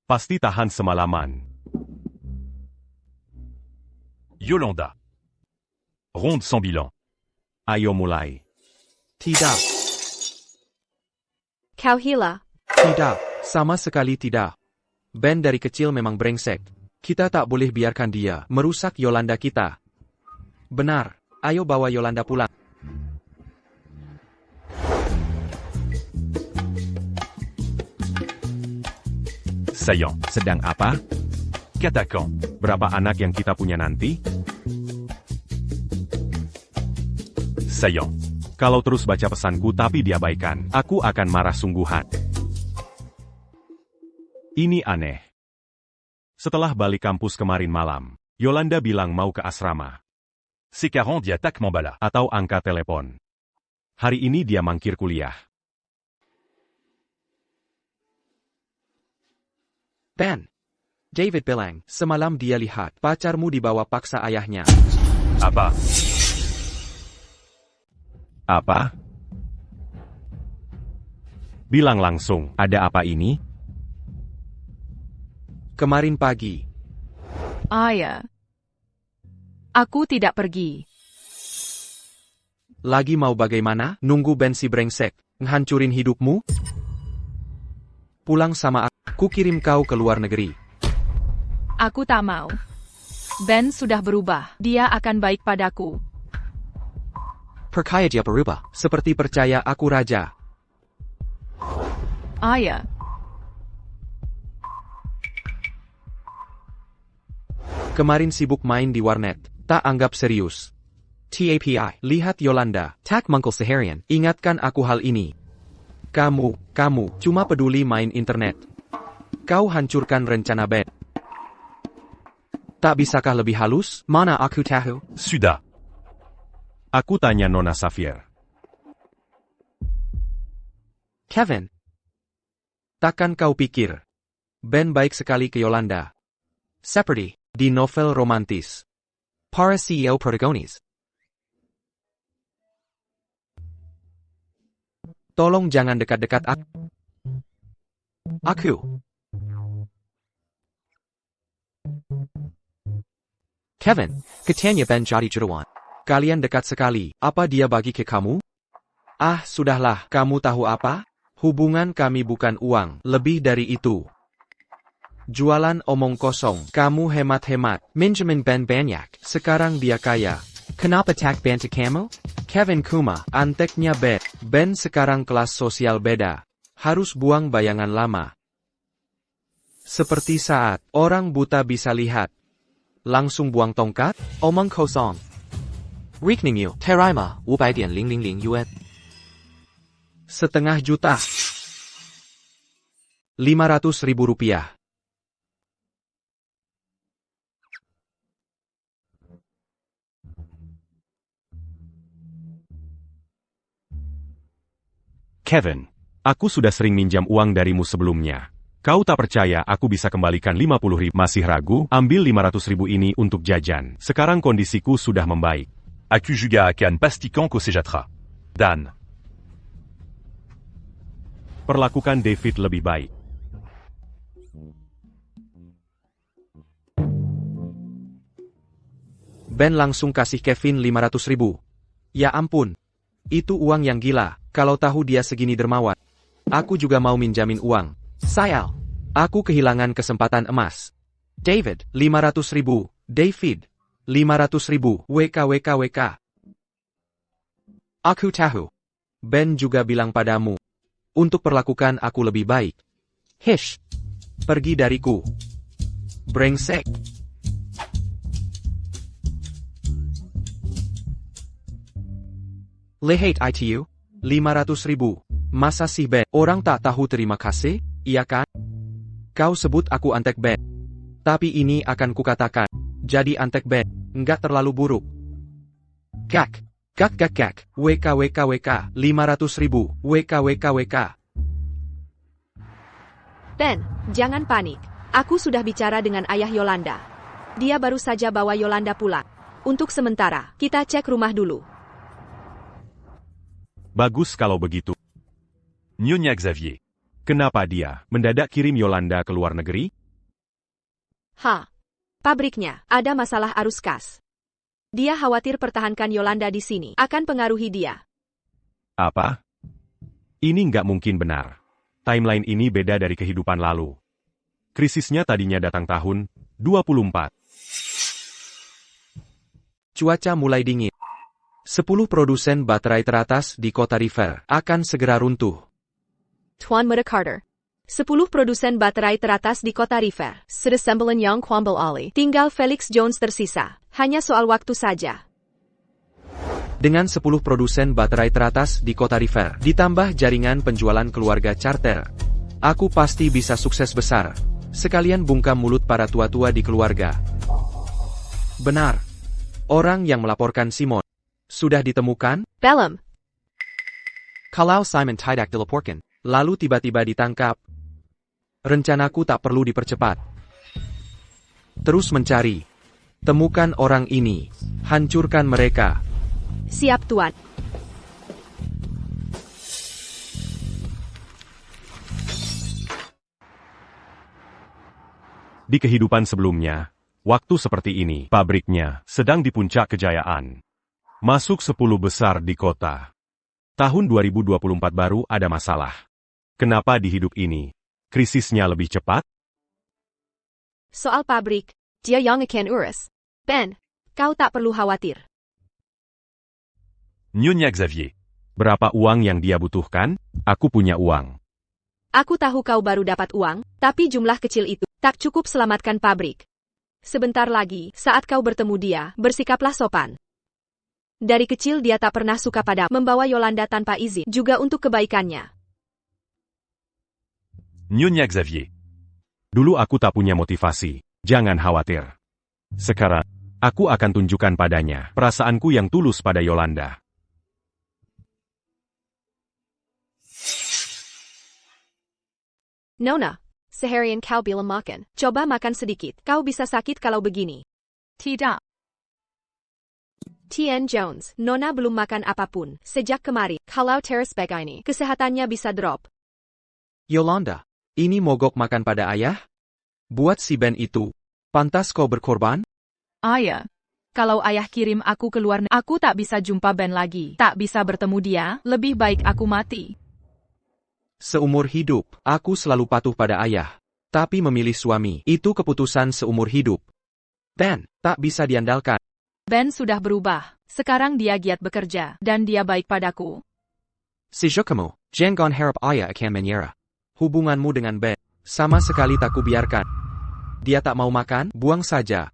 Pasti tahan semalaman. Yolanda. Ronde sans bilan. Ayo mulai. Tidak, Kau hila. tidak, sama sekali tidak. Ben dari kecil memang brengsek. Kita tak boleh biarkan dia merusak Yolanda kita. Benar, ayo bawa Yolanda pulang. Saillant. Sedang apa? Qu'attaquant. Berapa anak yang kita punya nanti? Saillant. Kalau terus baca pesanku tapi diabaikan, aku akan marah sungguhan. Ini aneh. Setelah balik kampus kemarin malam, Yolanda bilang mau ke asrama. C'est 40 dit attaque Mambala. Atau angka telepon. Hari ini dia mangkir kuliah. Ben. David bilang, semalam dia lihat pacarmu dibawa paksa ayahnya. Apa? Apa? Bilang langsung, ada apa ini? Kemarin pagi, Ya. Aku tidak pergi. lagi mau bagaimana? Nunggu Ben si brengsek, ngehancurin hidupmu? Pulang sama aku kirim kau ke luar negeri. Aku tak mau. Ben sudah berubah. Dia akan baik padaku. Percaya dia berubah, seperti percaya aku raja. Ya. Kemarin sibuk main di warnet, tak anggap serius. TAPI, lihat Yolanda, tak mangkul seharian, ingatkan aku hal ini. Kamu cuma peduli main internet. Kau hancurkan rencana Ben. Tak bisakah lebih halus? Mana aku tahu? Sudah. Aku tanya Nona Xavier. Kevin. Takkan kau pikir Ben baik sekali ke Yolanda. Seperti di novel romantis. Para CEO protagonis. Tolong jangan dekat-dekat aku. Kevin, katanya Ben jadi jutawan. Kalian dekat sekali, apa dia bagi ke kamu? Ah, sudahlah, kamu tahu apa? Hubungan kami bukan uang, lebih dari itu. Jualan omong kosong, kamu hemat-hemat, minjemin Ben banyak, sekarang dia kaya. Kenapa tak bantu kamu? Kevin Kuma, anteknya Ben sekarang kelas sosial beda. Harus buang bayangan lama. Seperti saat orang buta bisa lihat. Langsung buang tongkat, omong kosong. Rekening you, terima, 500,000 yuan. Setengah juta. 500.000 rupiah. Kevin, aku sudah sering minjam uang darimu sebelumnya. Kau tak percaya aku bisa kembalikan 50.000. Masih ragu? Ambil 500.000 ini untuk jajan. Sekarang kondisiku sudah membaik. Aku juga akan pastikan kau sejahtera. Dan, Perlakukan David lebih baik. Ben langsung kasih Kevin 500.000. Ya ampun. Itu uang yang gila, kalau tahu dia segini dermawan. Aku juga mau minjamin uang. Sayal. Aku kehilangan kesempatan emas. David, 500.000. David, 500.000. WK. Aku tahu. Ben juga bilang padamu. Untuk perlakukan aku lebih baik. Hish. Pergi dariku. Brengsek. Lehate ITU, 500.000. Masa sih Ben? Orang tak tahu terima kasih, iya kan? Kau sebut aku antek Ben. Tapi ini akan kukatakan. Jadi antek Ben, enggak terlalu buruk. Kak. WK, 500.000. WK. Ben, jangan panik. Aku sudah bicara dengan ayah Yolanda. Dia baru saja bawa Yolanda pulang. Untuk sementara, kita cek rumah dulu. Bagus kalau begitu. Nyonya Xavier. Kenapa dia mendadak kirim Yolanda ke luar negeri? Pabriknya ada masalah arus kas. Dia khawatir pertahankan Yolanda di sini akan pengaruhi dia. Apa? Ini nggak mungkin benar. Timeline ini beda dari kehidupan lalu. Krisisnya tadinya datang tahun 24. Cuaca mulai dingin. 10 produsen baterai teratas di kota River akan segera runtuh. Tuan Muda Carter. 10 produsen baterai teratas di kota River sudah sembilan yang kuambal alih. Tinggal Felix Jones tersisa. Hanya soal waktu saja. Dengan 10 produsen baterai teratas di kota River, ditambah jaringan penjualan keluarga charter, aku pasti bisa sukses besar. Sekalian bungkam mulut para tua-tua di keluarga. Benar. Orang yang melaporkan Simon sudah ditemukan? Belum. Kalau Simon tidak dilaporkan, lalu tiba-tiba ditangkap. Rencanaku tak perlu dipercepat. Terus mencari. Temukan orang ini. Hancurkan mereka. Siap, Tuan. Di kehidupan sebelumnya, waktu seperti ini, pabriknya sedang di puncak kejayaan. Masuk 10 besar di kota. Tahun 2024 baru ada masalah. Kenapa di hidup ini, krisisnya lebih cepat? Soal pabrik, dia yang akan urus. Ben, kau tak perlu khawatir. Nyonya Xavier. Berapa uang yang dia butuhkan? Aku punya uang. Aku tahu kau baru dapat uang, tapi jumlah kecil itu tak cukup selamatkan pabrik. Sebentar lagi, saat kau bertemu dia, bersikaplah sopan. Dari kecil dia tak pernah suka pada membawa Yolanda tanpa izin, juga untuk kebaikannya. Nyonya Xavier. Dulu aku tak punya motivasi. Jangan khawatir. Sekarang, aku akan tunjukkan padanya perasaanku yang tulus pada Yolanda. Nona, seharian kau belum makan. Coba makan sedikit, kau bisa sakit kalau begini. Tidak. Tien Jones, Nona belum makan apapun sejak kemarin. Kalau terus begini, kesehatannya bisa drop. Yolanda, ini mogok makan pada ayah? Buat si Ben itu, pantas kau berkorban? Ayah. Kalau ayah kirim aku keluar, aku tak bisa jumpa Ben lagi. Tak bisa bertemu dia, lebih baik aku mati. Seumur hidup, aku selalu patuh pada ayah. Tapi memilih suami, itu keputusan seumur hidup. Ben, tak bisa diandalkan. Ben sudah berubah. Sekarang dia giat bekerja, dan dia baik padaku. Sejak kamu, jangan harap ayah akan menyerah. Hubunganmu dengan Ben, sama sekali tak kubiarkan. Dia tak mau makan, buang saja.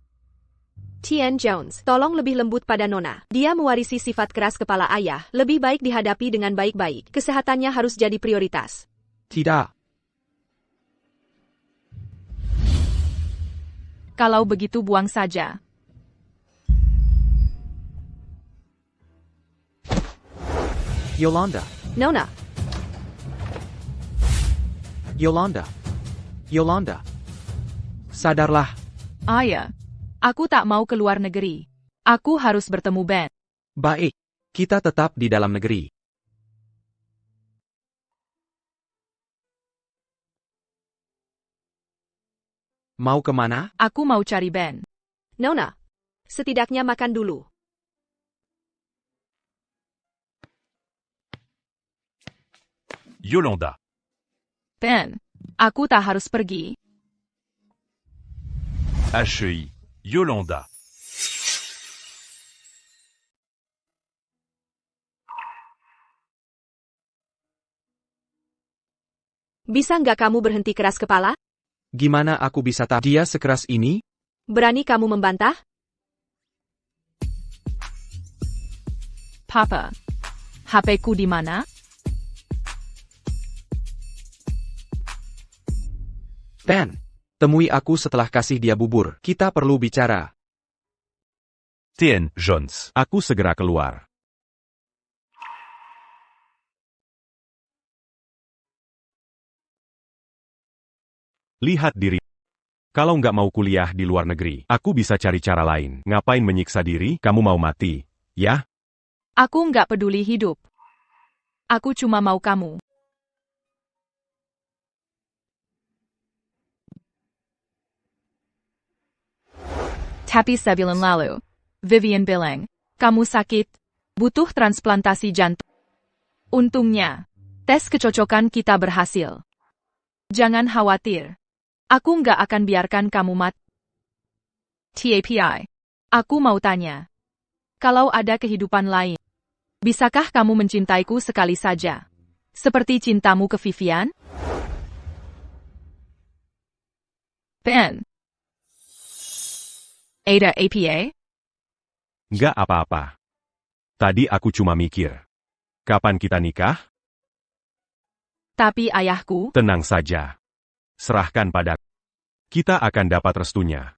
Tien Jones, tolong lebih lembut pada Nona. Dia mewarisi sifat keras kepala ayah, lebih baik dihadapi dengan baik-baik. Kesehatannya harus jadi prioritas. Tidak. Kalau begitu buang saja. Yolanda, Nona, Yolanda, Yolanda. Sadarlah. Ayah. Aku tak mau keluar negeri. Aku harus bertemu Ben. Baik, kita tetap di dalam negeri. Mau kemana? Aku mau cari Ben. Nona, setidaknya makan dulu. Yolanda. Ben, aku tak harus pergi. HEI. Yolanda. Bisa nggak kamu berhenti keras kepala? Gimana aku bisa tahu dia sekeras ini? Berani kamu membantah? Papa, HP-ku di mana? Ben, temui aku setelah kasih dia bubur. Kita perlu bicara. Tien Jones. Aku segera keluar. Lihat diri. Kalau nggak mau kuliah di luar negeri, aku bisa cari cara lain. Ngapain menyiksa diri? Kamu mau mati, ya? Aku nggak peduli hidup. Aku cuma mau kamu. Tapi sebulan lalu, Vivian bilang, kamu sakit, butuh transplantasi jantung. Untungnya, tes kecocokan kita berhasil. Jangan khawatir. Aku nggak akan biarkan kamu mati. TAPI. Aku mau tanya. Kalau ada kehidupan lain, bisakah kamu mencintaiku sekali saja? Seperti cintamu ke Vivian? Ben. Ada APA? Nggak apa-apa. Tadi aku cuma mikir. Kapan kita nikah? Tapi ayahku, Tenang saja. Serahkan padaku. Kita akan dapat restunya.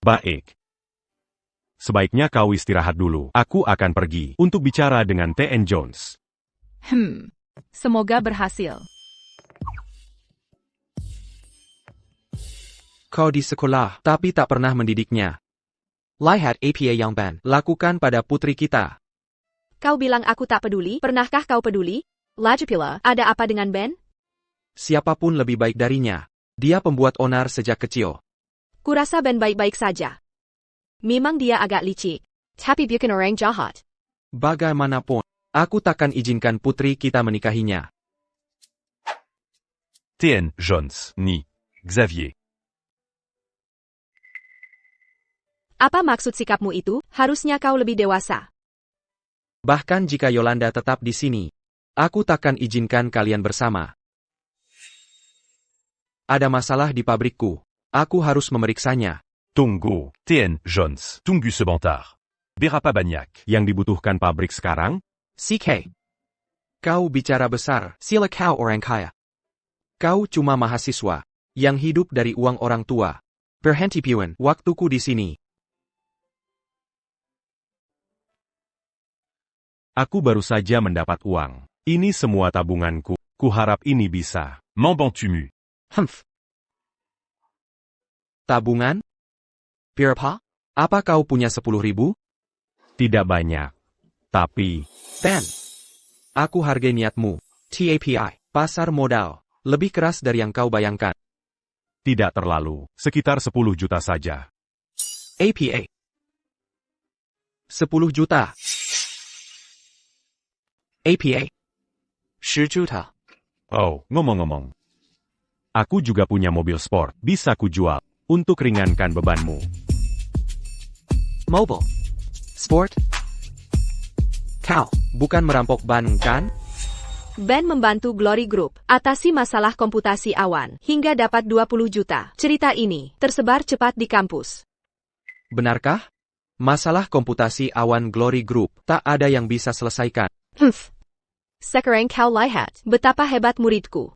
Baik. Sebaiknya kau istirahat dulu. Aku akan pergi untuk bicara dengan Tien Jones. semoga berhasil. Kau di sekolah, tapi tak pernah mendidiknya. Lihat apa yang Ben lakukan pada putri kita. Kau bilang aku tak peduli, pernahkah kau peduli? Lagipula, ada apa dengan Ben? Siapapun lebih baik darinya. Dia pembuat onar sejak kecil. Kurasa Ben baik-baik saja. Memang dia agak licik. Tapi bukan orang jahat. Bagaimanapun, aku takkan izinkan putri kita menikahinya. TN Jones, ni. Xavier. Apa maksud sikapmu itu? Harusnya kau lebih dewasa. Bahkan jika Yolanda tetap di sini, aku takkan izinkan kalian bersama. Ada masalah di pabrikku. Aku harus memeriksanya. Tunggu. TN Jones. Tunggu sebentar. Berapa banyak Yang dibutuhkan pabrik sekarang? CK. Kau bicara besar, sila kau orang kaya. Kau cuma mahasiswa, yang hidup dari uang orang tua. Berhenti piuan, waktuku di sini. Aku baru saja mendapat uang. Ini semua tabunganku. Kuharap ini bisa. M'en bantu-mu. Humph. Tabungan? Berapa? Apa kau punya 10.000? Tidak banyak. Tapi, Ben. Aku hargai niatmu. TAPI, pasar modal. Lebih keras dari yang kau bayangkan. tidak terlalu. Sekitar 10 juta saja. APA. 10 juta. APA. 10 juta. Oh, ngomong-ngomong. Aku juga punya mobil sport. Bisa kujual. Untuk ringankan bebanmu. Mobile. Sport. Kau, bukan merampok ban, kan? Ben membantu Glory Group atasi masalah komputasi awan hingga dapat 20 juta. Cerita ini tersebar cepat di kampus. Benarkah? Masalah komputasi awan Glory Group tak ada yang bisa selesaikan. Sekarang kau lihat betapa hebat muridku.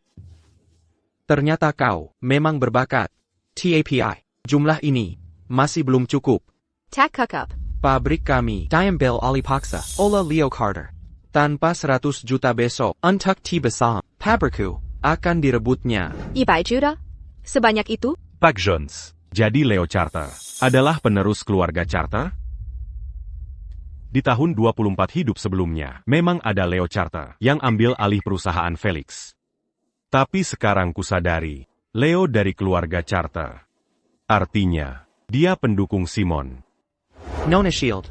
Ternyata kau memang berbakat. TAPI, jumlah ini masih belum cukup. Tak cukup. Pabrik kami, Diambil Alipaksa, Ola Leo Carter. Tanpa 100 juta besok, untuk Tibasam, pabrikku akan direbutnya. 100 juta? Sebanyak itu? Pak Jones. Jadi Leo Charter adalah penerus keluarga Charter? Di tahun 24 hidup sebelumnya, memang ada Leo Charter yang ambil alih perusahaan Felix. Tapi sekarang kusadari, Leo dari keluarga Charter. Artinya, dia pendukung Simon. Nona Shield.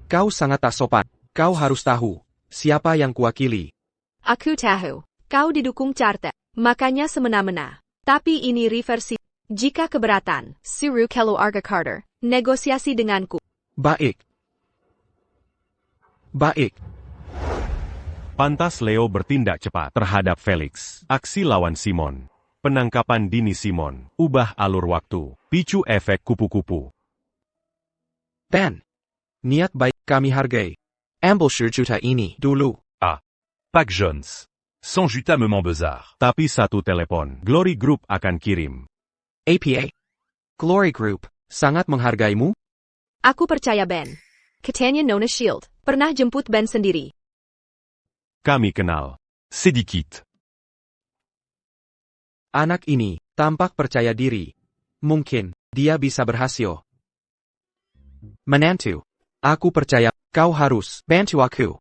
Kau sangat tak sopan. Kau harus tahu siapa yang kuwakili. Aku tahu. Kau didukung Charter. Makanya semena-mena. Tapi ini reversi. Jika keberatan, suruh keluarga Carter negosiasi denganku. Baik. Baik. Pantas Leo bertindak cepat terhadap Felix. Aksi lawan Simon. Penangkapan dini Simon. Ubah alur waktu. Picu efek kupu-kupu. Ben. Niat baik kami hargai. Ambil 10 juta ini dulu. Pak Jones. 100 juta memang besar. Tapi satu telepon, Glory Group akan kirim. APA. Glory Group, sangat menghargaimu? Aku percaya Ben. Katanya Nona Shield pernah jemput Ben sendiri. Kami kenal. Sedikit. Anak ini tampak percaya diri. Mungkin dia bisa berhasil. Menantu, aku percaya kau harus bantu aku.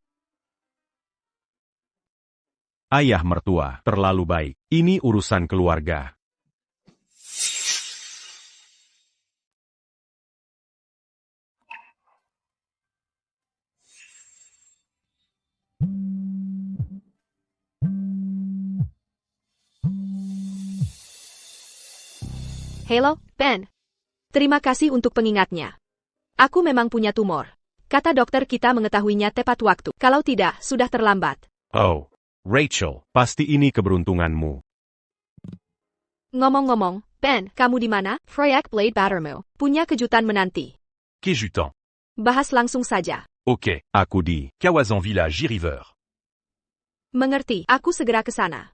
Ayah mertua, terlalu baik. Ini urusan keluarga. Hello, Ben. Terima kasih untuk pengingatnya. Aku memang punya tumor. Kata dokter kita mengetahuinya tepat waktu. Kalau tidak, sudah terlambat. Oh, Rachel, pasti ini keberuntunganmu. Ngomong-ngomong, Ben, kamu di mana? Proyek Blade Battermu punya kejutan menanti. Kejutan. Bahas langsung saja. Ok. Aku di Kawazan Village River. Mengerti, aku segera ke sana.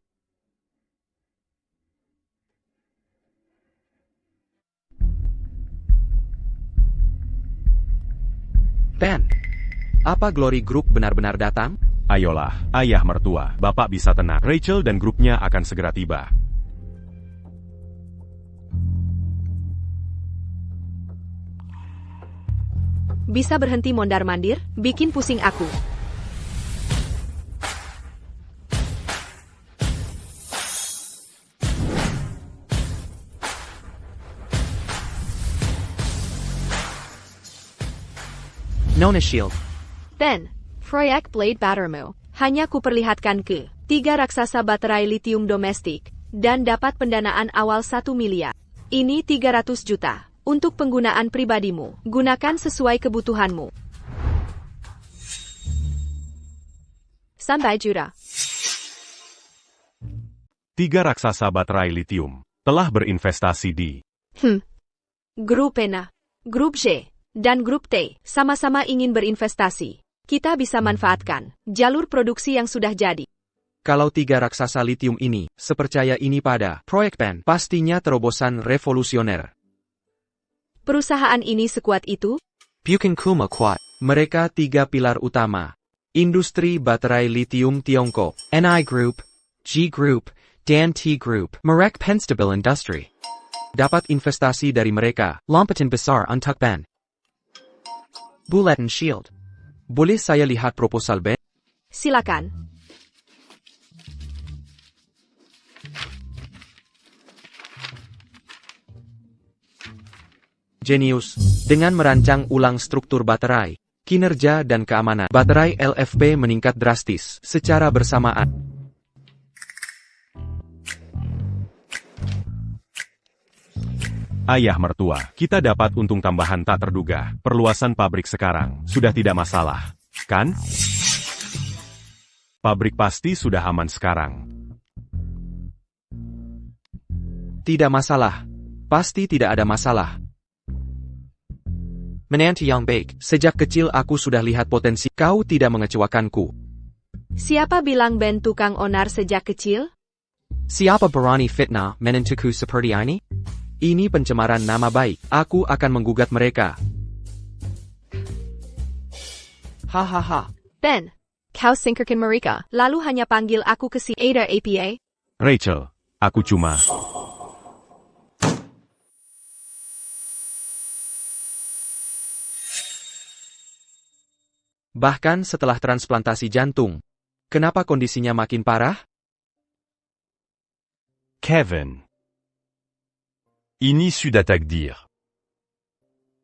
Ben, apa Glory Group benar-benar datang? Ayolah, ayah mertua, bapak bisa tenang. Rachel dan grupnya akan segera tiba. bisa berhenti mondar-mandir, bikin pusing aku. Nona Shield. Ben, proyek Blade Battermu hanya kuperlihatkan ke 3 raksasa baterai litium domestik dan dapat pendanaan awal 1 miliar. Ini 300 juta untuk penggunaan pribadimu. Gunakan sesuai kebutuhanmu. Sampai jumpa. 3 raksasa baterai litium telah berinvestasi di Grup N, Grup J, dan Grup T sama-sama ingin berinvestasi. Kita bisa manfaatkan jalur produksi yang sudah jadi. Kalau 3 raksasa litium ini, sepercaya ini pada proyek PEN, pastinya terobosan revolusioner. Perusahaan ini sekuat itu? Bukan cuma kuat. Mereka 3 pilar utama. Industri baterai litium Tiongkok, NI Group, G Group, dan T Group. Merek Penstabil Industry. Dapat investasi dari mereka, lompatan besar untuk Ben. Bulletin Shield. Boleh saya lihat proposal Ben? Silakan. Genius. Dengan merancang ulang struktur baterai, kinerja dan keamanan, baterai LFP meningkat drastis secara bersamaan. ayah mertua. Kita dapat untung tambahan tak terduga. Perluasan pabrik sekarang sudah tidak masalah, kan? Pabrik pasti sudah aman sekarang. Tidak masalah. Pasti tidak ada masalah. Menantu yang baik, sejak kecil aku sudah lihat potensi. Kau tidak mengecewakanku. Siapa bilang Ben tukang onar sejak kecil? Siapa berani fitnah menentuku seperti ini? Ini pencemaran nama baik. Aku akan menggugat mereka. Hahaha. Ben, kau singkirkan mereka, lalu hanya panggil aku ke si Ada APA? Rachel, aku cuma... Bahkan setelah transplantasi jantung, kenapa kondisinya makin parah? Kevin. Ini sudah takdir.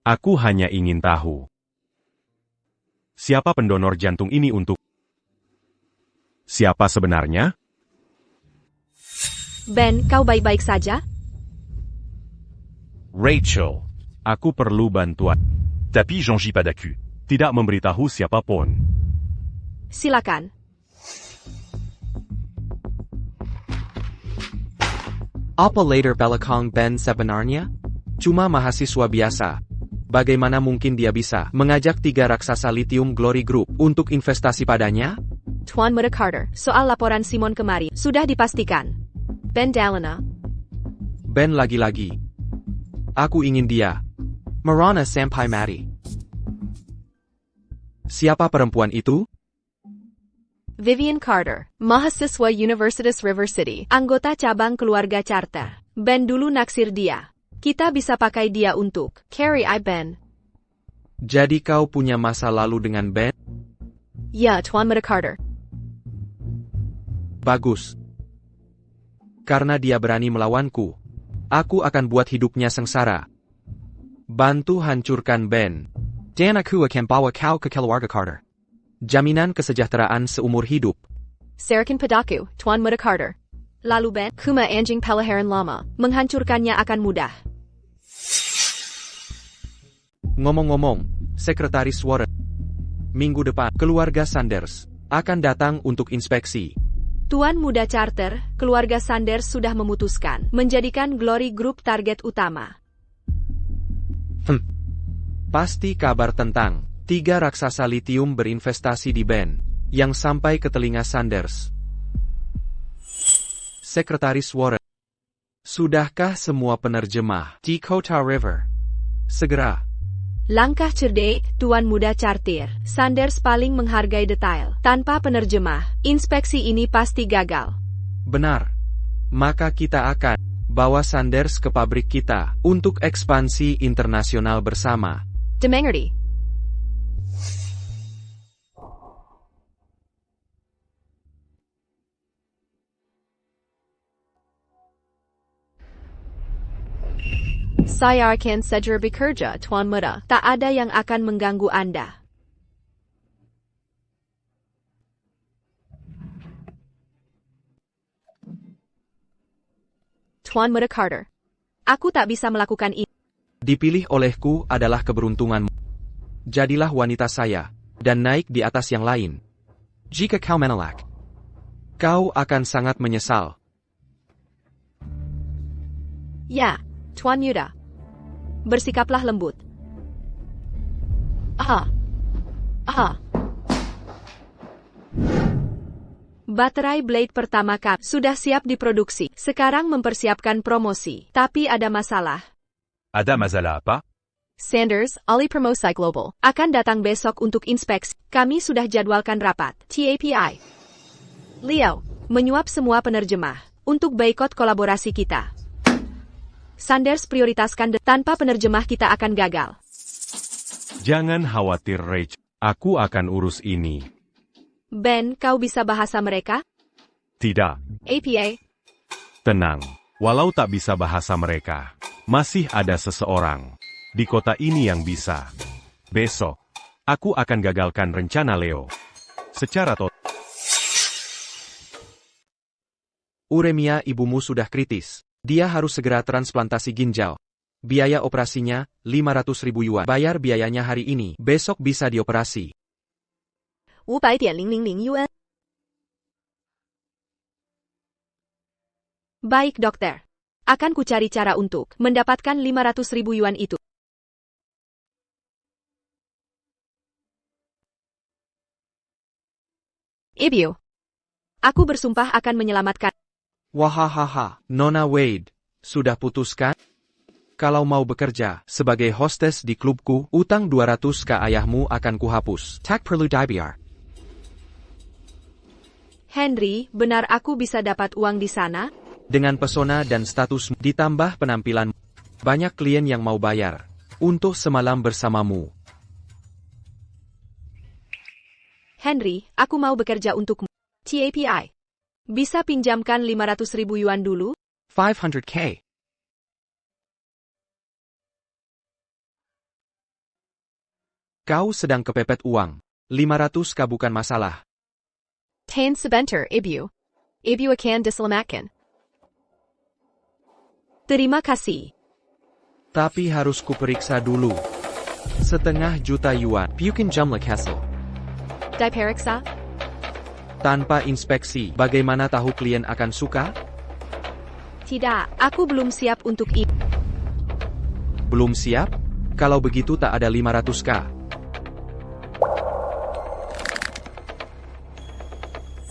Aku hanya ingin tahu. Siapa pendonor jantung ini untuk? Siapa sebenarnya? Ben, kau baik-baik saja? Rachel. Aku perlu bantuan. Tapi Jean-J Padaku. Tidak memberitahu siapapun. Silakan. Apa later belakang Ben sebenarnya? Cuma mahasiswa biasa. Bagaimana mungkin dia bisa mengajak 3 raksasa Lithium Glory Group untuk investasi padanya? Tuan Muda Carter, soal laporan Simon kemari, sudah dipastikan. Ben Dalena. Ben lagi-lagi. Aku ingin dia. Marana sampai mati. Siapa perempuan itu? Vivian Carter, mahasiswa Universitas River City, anggota cabang keluarga Carter. Ben dulu naksir dia. Kita bisa pakai dia untuk carry Ben. Jadi kau punya masa lalu dengan Ben? Ya, Tuan Muda Carter. Bagus. Karena dia berani melawanku, aku akan buat hidupnya sengsara. Bantu hancurkan Ben. Dan aku akan bawa kau ke keluarga Carter. Jaminan kesejahteraan seumur hidup. Serahkan padaku, Tuan Muda Carter. Lalu Ben, kuma anjing pelaharan lama, menghancurkannya akan mudah. Ngomong-ngomong, Sekretaris Warren, minggu depan, keluarga Sanders akan datang untuk inspeksi. Tuan Muda Carter, keluarga Sanders sudah memutuskan menjadikan Glory Group target utama. Pasti kabar tentang 3 raksasa litium berinvestasi di Ben yang sampai ke telinga Sanders. Sekretaris Warren, sudahkah semua penerjemah Dakota River? Segera. Langkah cerdik, Tuan Muda Carter. Sanders paling menghargai detail. Tanpa penerjemah, inspeksi ini pasti gagal. Benar. Maka kita akan bawa Sanders ke pabrik kita untuk ekspansi internasional bersama. Dimengerti. Saya akan segera bekerja, Tuan Muda. Tak ada yang akan mengganggu Anda. Tuan Muda Carter. Aku tak bisa melakukan ini. Dipilih olehku adalah keberuntunganmu. Jadilah wanita saya, dan naik di atas yang lain. Jika kau menolak, kau akan sangat menyesal. Ya, Tuan Muda. Bersikaplah lembut. Aha. Aha. Baterai blade pertama kami sudah siap diproduksi. Sekarang mempersiapkan promosi. Tapi ada masalah. Ada masalah apa? Sanders, ahli promosi global, akan datang besok untuk inspeksi. Kami sudah jadwalkan rapat. TAPI. Leo, menyuap semua penerjemah untuk boikot kolaborasi kita. Sanders prioritaskan tanpa penerjemah kita akan gagal. Jangan khawatir, Rach. Aku akan urus ini. Ben, kau bisa bahasa mereka? Tidak. APA. Tenang. Walau tak bisa bahasa mereka, masih ada seseorang di kota ini yang bisa. Besok, aku akan gagalkan rencana Leo. Secara total. Uremia, ibumu sudah kritis. Dia harus segera transplantasi ginjal. Biaya operasinya, 500.000 yuan. Bayar biayanya hari ini, besok bisa dioperasi. 500,000 yuan. Baik, dokter. Akan kucari cara untuk mendapatkan 500.000 yuan itu. Ibu. Aku bersumpah akan menyelamatkan. Wahahaha, Nona Wade, sudah putuskan? Kalau mau bekerja sebagai hostess di klubku, utang 200 ke ayahmu akan kuhapus. Tak perlu dibayar. Henry, benar aku bisa dapat uang di sana? Dengan pesona dan status ditambah penampilan, banyak klien yang mau bayar untuk semalam bersamamu. Henry, aku mau bekerja untukmu. TAPI. Bisa pinjamkan 500.000 yuan dulu? 500k. Kau sedang kepepet uang. 500k bukan masalah. Tain sebentar, Ibu. Ibu akan diselamatkan. Terima kasih. Tapi harus kuperiksa dulu. 500 juta yuan. Bukan jumlah hasil. Diperiksa? Tanpa inspeksi, bagaimana tahu klien akan suka? Tidak, aku belum siap untuk itu. Belum siap? Kalau begitu tak ada 500k.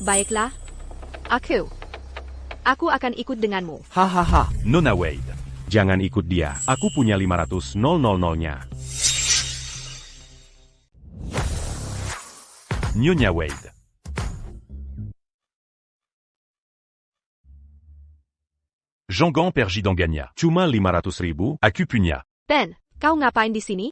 Baiklah. Aku akan ikut denganmu. Hahaha. Nona Wade. Jangan ikut dia. Aku punya 500.000-nya. Nyonya Wade. Jean-Gan Pergy d'Angania. Cuma 500.000? Aku punya. Ben, kau ngapain di sini?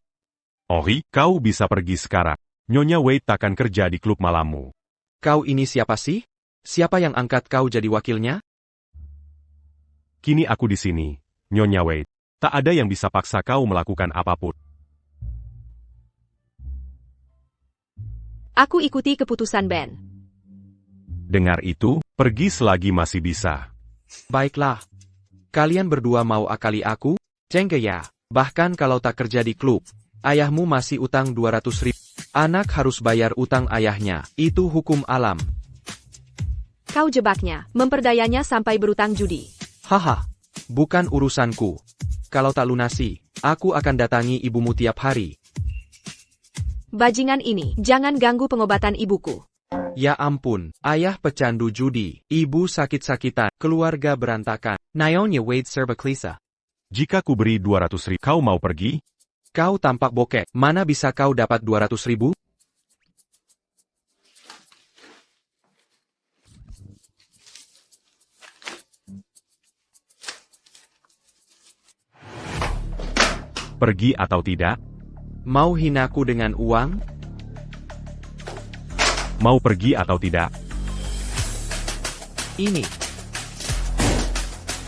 Henry, kau bisa pergi sekarang. Nyonya Wade takkan kerja di klub malammu. Kau ini siapa sih? Siapa yang angkat kau jadi wakilnya? Kini aku di sini, Nyonya Wade. Tak ada yang bisa paksa kau melakukan apapun. Aku ikuti keputusan Ben. Dengar itu, pergi selagi masih bisa. Baiklah. Kalian berdua mau akali aku? Cengke ya. Bahkan kalau tak kerja di klub, ayahmu masih utang 200.000. Anak harus bayar utang ayahnya. Itu hukum alam. Kau jebaknya, memperdayanya sampai berutang judi. Haha. Bukan urusanku. Kalau tak lunasi, aku akan datangi ibumu tiap hari. Bajingan ini, jangan ganggu pengobatan ibuku. Ya ampun, ayah pecandu judi, ibu sakit-sakitan, keluarga berantakan. Nyonya Wade serba klisa. Jika ku beri 200.000, kau mau pergi? Kau tampak bokek, mana bisa kau dapat 200.000? Pergi atau tidak? Mau hinaku dengan uang? Mau pergi atau tidak? Ini.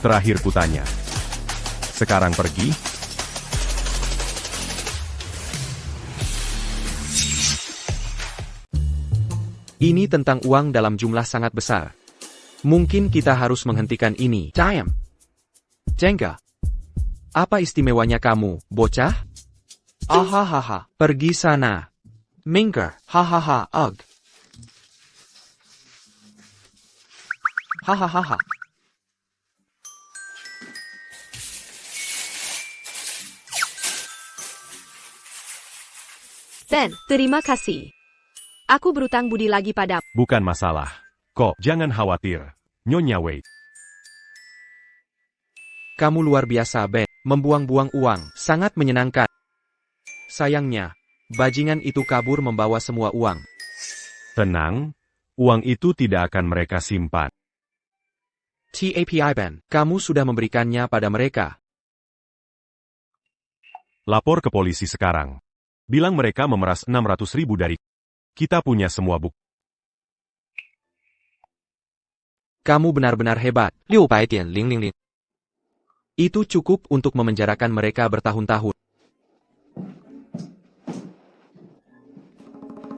Terakhir kutanya. Sekarang pergi? Ini tentang uang dalam jumlah sangat besar. Mungkin kita harus menghentikan ini. Time. Jengga. Apa istimewanya kamu, bocah? Ahahaha, pergi sana. Minggir, hahaha, ugh. Hahaha. Ben, terima kasih. Aku berutang budi lagi padamu. Bukan masalah. Kok, jangan khawatir. Nyonya Wade. Kamu luar biasa, Ben. Membuang-buang uang, sangat menyenangkan. Sayangnya, bajingan itu kabur membawa semua uang. Tenang, uang itu tidak akan mereka simpan. TAPI Ben, kamu sudah memberikannya pada mereka. Lapor ke polisi sekarang. Bilang mereka memeras 600.000 dari kita punya semua bukti. Kamu benar-benar hebat. 600.000. Itu cukup untuk memenjarakan mereka bertahun-tahun.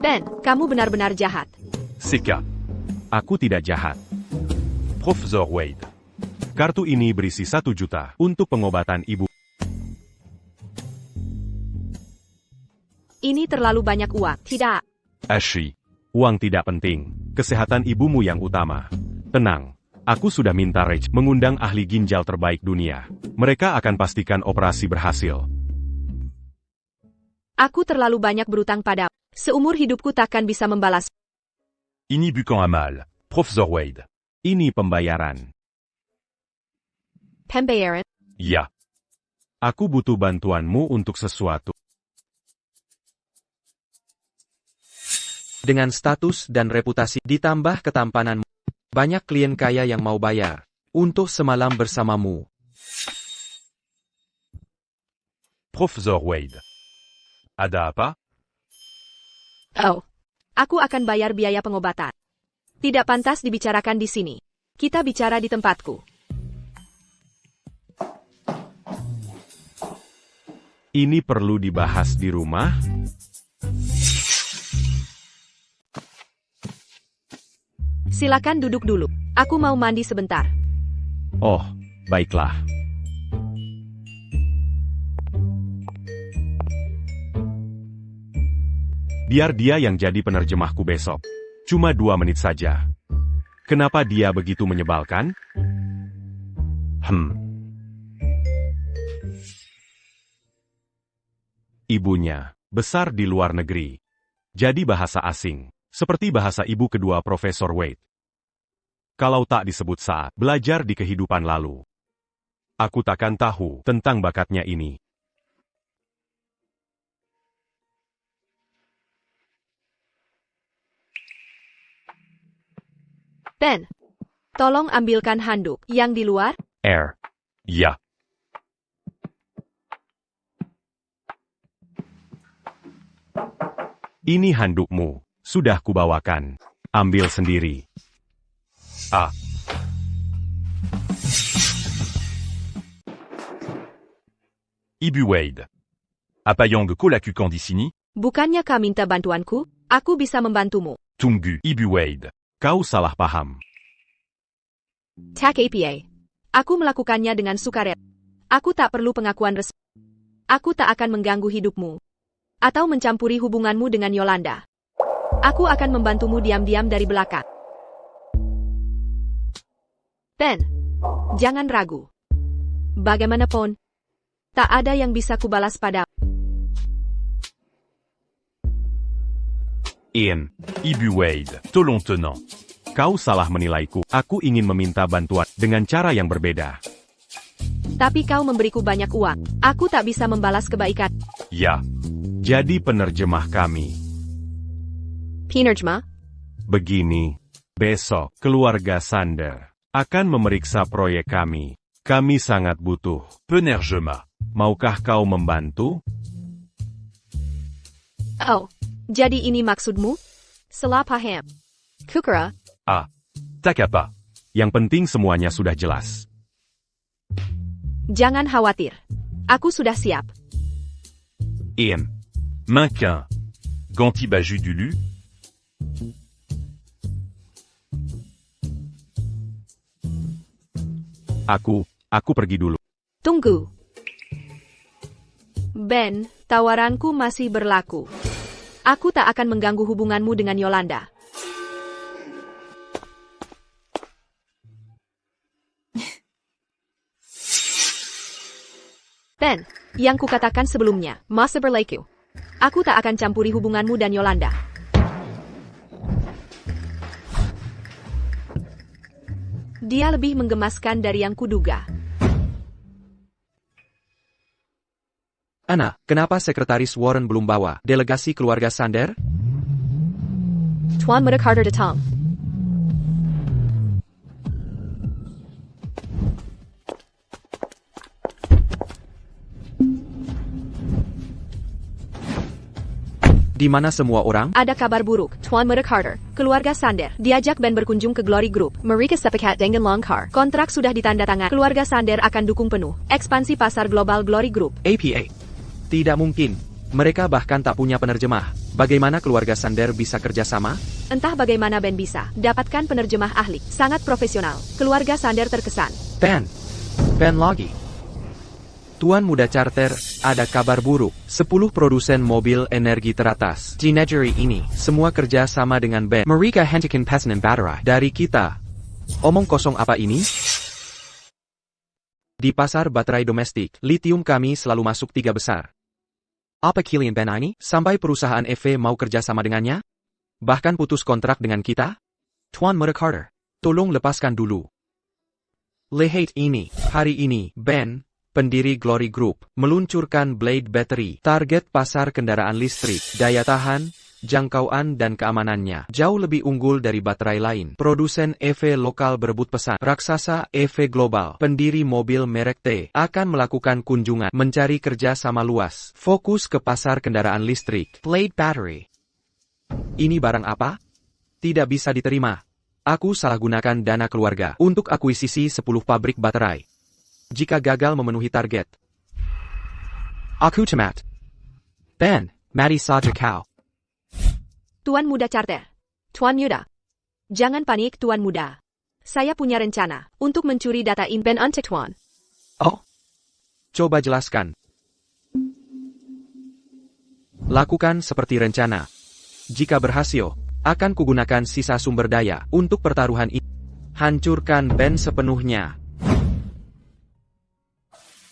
Ben, kamu benar-benar jahat. CK. Aku tidak jahat. Professor Wade. Kartu ini berisi 1 juta untuk pengobatan ibu. Ini terlalu banyak uang. Tidak. Ashi. Uang tidak penting. Kesehatan ibumu yang utama. Tenang. Aku sudah minta Rage mengundang ahli ginjal terbaik dunia. Mereka akan pastikan operasi berhasil. Aku terlalu banyak berutang padamu. Seumur hidupku takkan bisa membalas. Ini bukan amal. Professor Wade. Ini pembayaran. Pembayaran. Ya. Aku butuh bantuanmu untuk sesuatu. Dengan status dan reputasi ditambah ketampananmu, banyak klien kaya yang mau bayar untuk semalam bersamamu. Professor Wade. Ada apa? Oh. Aku akan bayar biaya pengobatan. Tidak pantas dibicarakan di sini. Kita bicara di tempatku. Ini perlu dibahas di rumah? Silakan duduk dulu. Aku mau mandi sebentar. Oh, baiklah. Biar dia yang jadi penerjemahku besok. Cuma 2 menit saja. Kenapa dia begitu menyebalkan? Ibunya besar di luar negeri. Jadi bahasa asing. Seperti bahasa ibu kedua Profesor Wade. Kalau tak disebut saat belajar di kehidupan lalu. Aku takkan tahu tentang bakatnya ini. Ben, tolong ambilkan handuk yang di luar. Air. Ya. Ini handukmu. Sudah kubawakan. Ambil sendiri. Ah. Ibu Wade. Apayang de Kolaku Kandisini? Bukannya kau minta bantuanku? Aku bisa membantumu. Tunggu. Ibu Wade. Kau salah paham. Tak APA. Aku melakukannya dengan sukarela. Aku tak perlu pengakuan resmi. Aku tak akan mengganggu hidupmu. Atau mencampuri hubunganmu dengan Yolanda. Aku akan membantumu diam-diam dari belakang. Ben, jangan ragu. Bagaimanapun, tak ada yang bisa kubalas padamu. Ian. Ibu Wade. Tolong tenang. Kau salah menilaiku. Aku ingin meminta bantuan dengan cara yang berbeda. Tapi kau memberiku banyak uang. Aku tak bisa membalas kebaikan. Ya. Jadi penerjemah kami. Penerjemah? Begini. Besok, keluarga Sander akan memeriksa proyek kami. Kami sangat butuh. Penerjemah. Maukah kau membantu? Oh, jadi ini maksudmu? Salah paham. Kukira. Ah. Tak apa. Yang penting semuanya sudah jelas. Jangan khawatir. Aku sudah siap. Ian. Mannequin. Ganti baju du lu. Aku pergi dulu. Tunggu. Ben, tawaranku masih berlaku. Aku tak akan mengganggu hubunganmu dengan Yolanda. Ben, yang kukatakan sebelumnya, masih berlaku. Aku tak akan campuri hubunganmu dan Yolanda. Dia lebih menggemaskan dari yang kuduga. Ana, kenapa Sekretaris Warren belum bawa delegasi keluarga Sander? Tuan Muda Carter datang. Di mana semua orang? Ada kabar buruk, Tuan Muda Carter. Keluarga Sander diajak Ben berkunjung ke Glory Group. Mereka sepakat dengan Longcar. Kontrak sudah ditandatangan. Keluarga Sander akan dukung penuh ekspansi pasar global Glory Group. APA. Tidak mungkin. Mereka bahkan tak punya penerjemah. Bagaimana keluarga Sander bisa kerjasama? Entah bagaimana Ben bisa dapatkan penerjemah ahli. Sangat profesional. Keluarga Sander terkesan. Ben lagi. Tuan Muda Charter, ada kabar buruk. 10 produsen mobil energi teratas di negeri ini, semua kerja sama dengan Ben. Mereka hentikan pesanan baterai dari kita. Omong kosong apa ini? Di pasar baterai domestik, lithium kami selalu masuk 3 besar. Apa kalian Ben ini? Sampai perusahaan EV mau kerja sama dengannya? Bahkan putus kontrak dengan kita? Tuan Muda Carter, tolong lepaskan dulu. Lihat ini, hari ini, Ben, pendiri Glory Group, meluncurkan Blade Battery. Target pasar kendaraan listrik, daya tahan, jangkauan dan keamanannya jauh lebih unggul dari baterai lain. Produsen EV lokal berebut pesan. Raksasa EV global, pendiri mobil merek T, akan melakukan kunjungan mencari kerja sama luas. Fokus ke pasar kendaraan listrik. Blade Battery. Ini barang apa? Tidak bisa diterima. Aku salah gunakan dana keluarga untuk akuisisi 10 pabrik baterai. Jika gagal memenuhi target, aku cemat. Ben, mati saja kau. Tuan Muda Charter. Tuan Muda. Jangan panik Tuan Muda. Saya punya rencana untuk mencuri data Ben untuk Tuan. Oh? Coba jelaskan. Lakukan seperti rencana. Jika berhasil, akan kugunakan sisa sumber daya untuk pertaruhan ini. Hancurkan Ben sepenuhnya.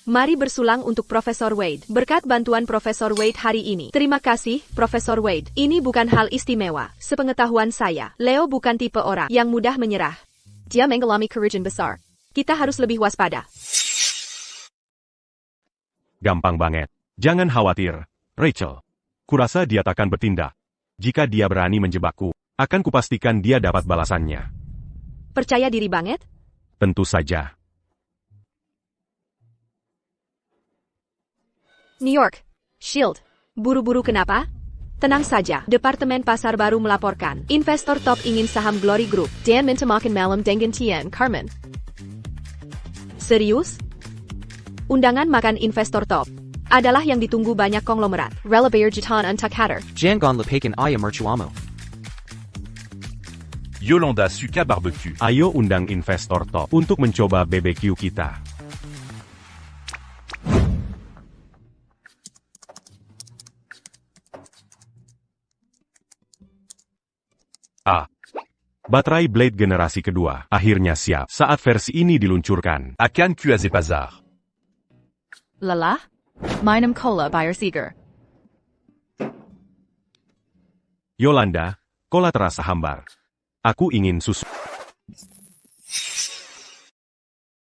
Mari bersulang untuk Profesor Wade. Berkat bantuan Profesor Wade hari ini. Terima kasih, Profesor Wade. Ini bukan hal istimewa. Sepengetahuan saya, Leo bukan tipe orang yang mudah menyerah. Dia mengalami kerugian besar. Kita harus lebih waspada. Gampang banget. Jangan khawatir, Rachel. Kurasa dia takkan bertindak. Jika dia berani menjebakku, akan kupastikan dia dapat balasannya. Percaya diri banget? Tentu saja. New York. Shield. Buru-buru kenapa? Tenang saja, Departemen Pasar baru melaporkan. Investor top ingin saham Glory Group. Dan minta makan malam dengan Tian Carmen. Serius? Undangan makan investor top adalah yang ditunggu banyak konglomerat. Rela bayar jutaan untuk hadir. Jangan lepakan ayam mercuamu. Yolanda suka barbecue. Ayo undang investor top untuk mencoba BBQ kita. Baterai Blade generasi kedua akhirnya siap saat versi ini diluncurkan. Akan kuaze bazar. Lelah? Minum cola bayar Seeger. Yolanda, cola terasa hambar. Aku ingin susu.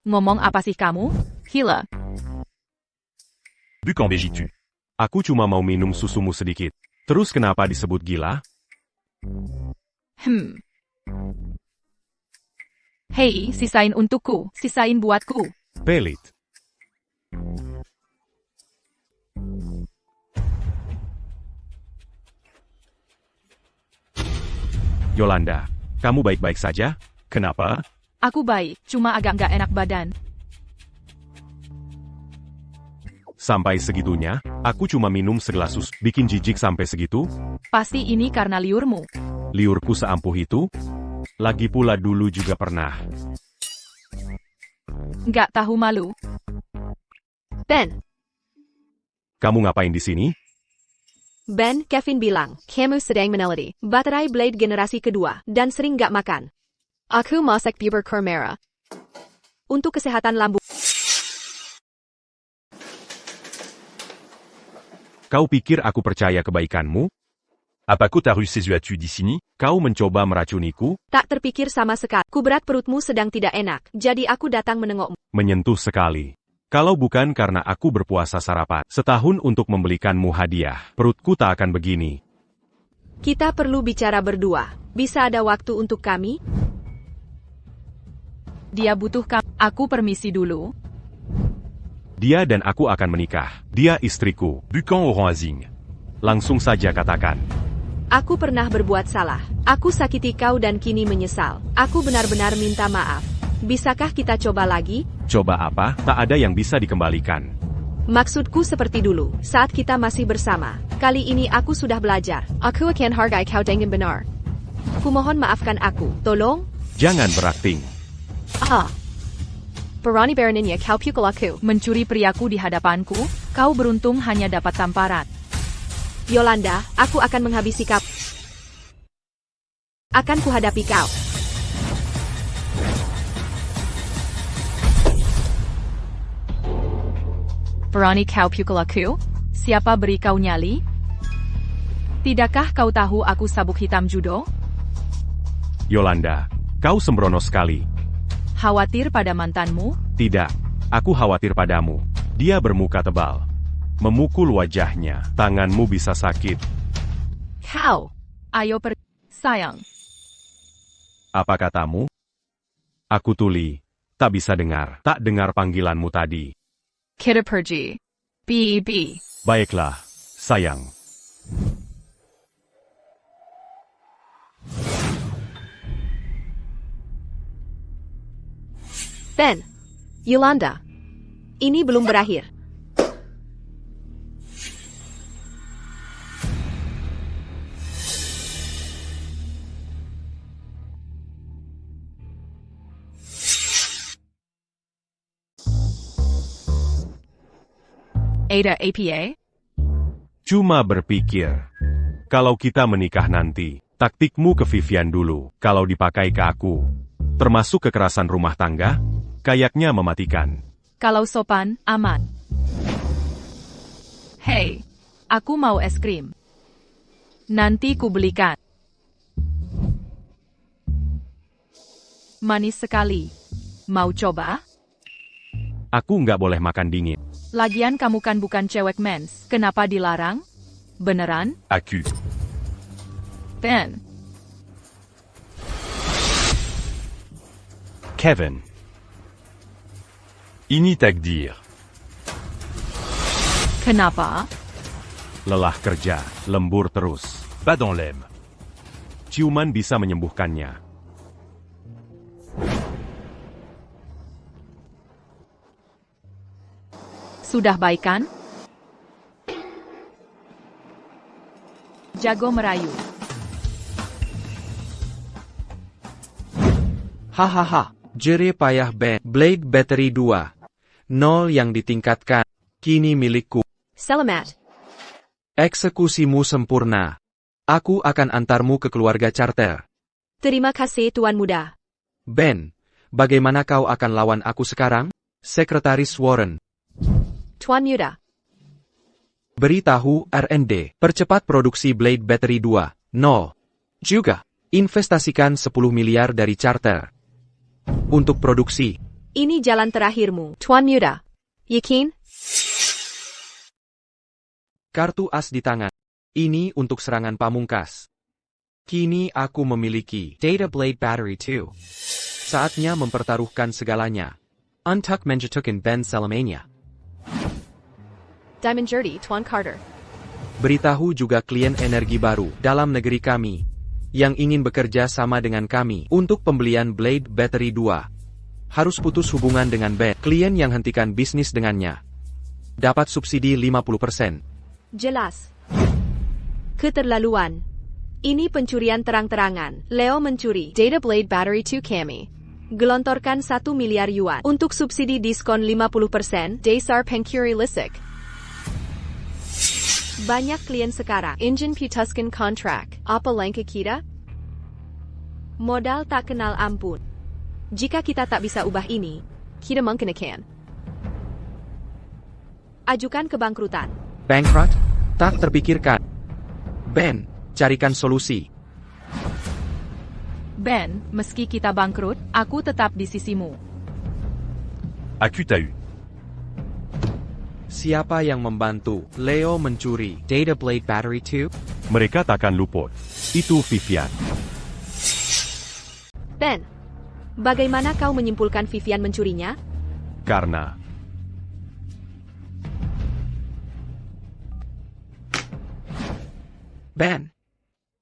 Ngomong apa sih kamu? Gila. Bu qu'en végis-tu? Aku cuma mau minum susumu sedikit. Terus kenapa disebut gila? Hei, sisain untukku. Sisain buatku. Pelit. Yolanda, kamu baik-baik saja? Kenapa? Aku baik, cuma agak nggak enak badan. Sampai segitunya, aku cuma minum segelas susu. Bikin jijik sampai segitu? Pasti ini karena liurmu. Liurku seampuh itu? Lagi pula dulu juga pernah. Nggak tahu malu. Ben. Kamu ngapain di sini? Ben, Kevin bilang, kamu sedang meneliti baterai Blade generasi kedua dan sering gak makan. Aku masak bubur kur merah. Untuk kesehatan lambung. Kau pikir aku percaya kebaikanmu? Apako ta reçu as-tu di sini? Kau mencoba meracuniku? Tak terpikir sama sekali. Ku berat perutmu sedang tidak enak, jadi aku datang menengokmu. Menyentuh sekali. Kalau bukan karena aku berpuasa sarapan setahun untuk membelikanmu hadiah, perutku tak akan begini. Kita perlu bicara berdua. Bisa ada waktu untuk kami? Dia butuh kamu. Aku permisi dulu. Dia dan aku akan menikah. Dia istriku. Bukan orang asing. Langsung saja katakan. Aku pernah berbuat salah. Aku sakiti kau dan kini menyesal. Aku benar-benar minta maaf. Bisakah kita coba lagi? Coba apa? Tak ada yang bisa dikembalikan. Maksudku seperti dulu, saat kita masih bersama. Kali ini aku sudah belajar. Aku akan hargai kau dengan benar. Kumohon maafkan aku. Tolong? Jangan berakting. Berani beraninya kau pukul aku. Mencuri priaku di hadapanku, kau beruntung hanya dapat tamparan. Yolanda, aku akan menghabisi kau. Akan kuhadapi kau. Berani kau pukul aku? Siapa beri kau nyali? Tidakkah kau tahu aku sabuk hitam judo? Yolanda, kau sembrono sekali. Khawatir pada mantanmu? Tidak, aku khawatir padamu. Dia bermuka tebal. Memukul wajahnya, tanganmu bisa sakit. Kau! Ayo pergi. Sayang. Apa katamu? Aku tuli. Tak bisa dengar. Tak dengar panggilanmu tadi. Kita pergi. B.E.B. Baiklah, sayang. Ben. Yolanda. Ini belum berakhir. Ada APA? Cuma berpikir. Kalau kita menikah nanti, taktikmu ke Vivian dulu. Kalau dipakai ke aku, termasuk kekerasan rumah tangga, kayaknya mematikan. Kalau sopan, aman. Hei, aku mau es krim. Nanti ku belikan. Manis sekali. Mau coba? Aku nggak boleh makan dingin. Lagian kamu kan bukan cewek mens. Kenapa dilarang? Beneran? Accu. Ben. Kevin. Ini takdir. Kenapa? Lelah kerja, lembur terus. Pas dans l'aime. Ciuman bisa menyembuhkannya. Sudah baik kan? Jago merayu. Hahaha, jere payah Ben. Blade Battery 2. 0 yang ditingkatkan. Kini milikku. Selamat. Eksekusimu sempurna. Aku akan antarmu ke keluarga charter. Terima kasih Tuan Muda. Ben, bagaimana kau akan lawan aku sekarang? Sekretaris Warren. Tuan Muda. Beritahu R&D, percepat produksi Blade Battery 2. 0. Juga, investasikan 10 miliar dari charter. Untuk produksi. Ini jalan terakhirmu, Tuan Muda. Yakin? Kartu as di tangan. Ini untuk serangan pamungkas. Kini aku memiliki Data Blade Battery 2. Saatnya mempertaruhkan segalanya. Untuk menjatuhkan Ben Salamania. Diamond Jerdy, Tuan Carter. Beritahu juga klien energi baru dalam negeri kami yang ingin bekerja sama dengan kami untuk pembelian Blade Battery 2. Harus putus hubungan dengan Ben. Klien yang hentikan bisnis dengannya dapat subsidi 50%. Jelas. Keterlaluan. Ini pencurian terang-terangan. Leo mencuri Data Blade Battery 2 kami. Gelontorkan 1 miliar yuan untuk subsidi diskon 50%. Dasar Pengkuri Lisik. Banyak klien sekarang. Injin putuskan kontrak. Apa langkah kita? Modal tak kenal ampun. Jika kita tak bisa ubah ini, Kita mungkin akan. ajukan kebangkrutan. Bankrupt? Tak terpikirkan. Ben, carikan solusi. Ben, meski kita bangkrut, aku tetap di sisimu. Aku tahu. Siapa yang membantu Leo mencuri Data Blade Battery 2? Mereka takkan luput. Itu Vivian. Ben, bagaimana kau menyimpulkan Vivian mencurinya? Karena Ben,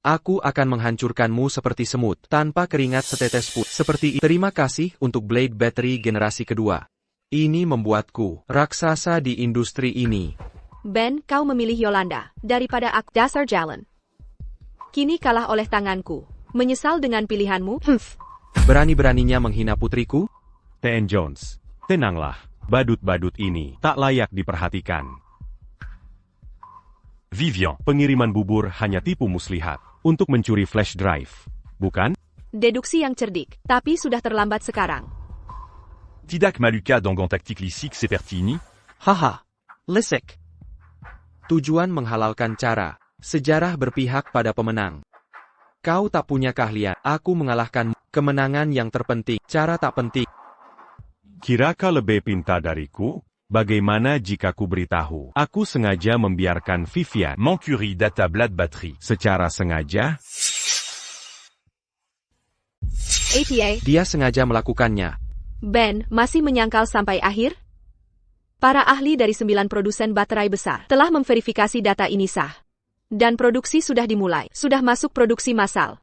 aku akan menghancurkanmu seperti semut, tanpa keringat setetes pun. Seperti itu. Terima kasih untuk Blade Battery generasi kedua. Ini membuatku raksasa di industri ini. Ben, kau memilih Yolanda daripada aku. Dasar jalan. Kini kalah oleh tanganku. Menyesal dengan pilihanmu? Berani-beraninya menghina putriku? TN Jones. Tenanglah. Badut-badut ini tak layak diperhatikan. Vivian. Pengiriman bubur hanya tipu muslihat untuk mencuri flash drive, bukan? Deduksi yang cerdik, tapi sudah terlambat sekarang. Tidak maluka dengan taktik lisik seperti ini? Haha, Lisik. Tujuan menghalalkan cara. Sejarah berpihak pada pemenang. Kau tak punya keahlian. Aku mengalahkanmu. Kemenangan yang terpenting. Cara tak penting. Kira kau lebih pintar dariku? Bagaimana jika ku beritahu? Aku sengaja membiarkan Vivian Mencuri data Blade Battery. secara sengaja. APA, Dia sengaja melakukannya. Ben, masih menyangkal sampai akhir? Para ahli dari 9 produsen baterai besar telah memverifikasi data ini sah. Dan produksi sudah dimulai, sudah masuk produksi massal.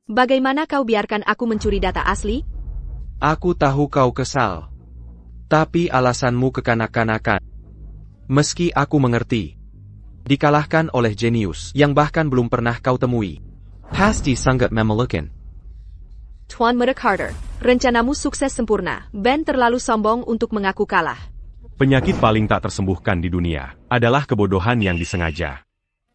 Bagaimana kau biarkan aku mencuri data asli? Aku tahu kau kesal. Tapi alasanmu kekanak-kanakan. Meski aku mengerti. Dikalahkan oleh jenius yang bahkan belum pernah kau temui. Pasti sangat memelukan. Tuan Muda Carter, rencanamu sukses sempurna. Ben terlalu sombong untuk mengaku kalah. Penyakit paling tak tersembuhkan di dunia adalah kebodohan yang disengaja.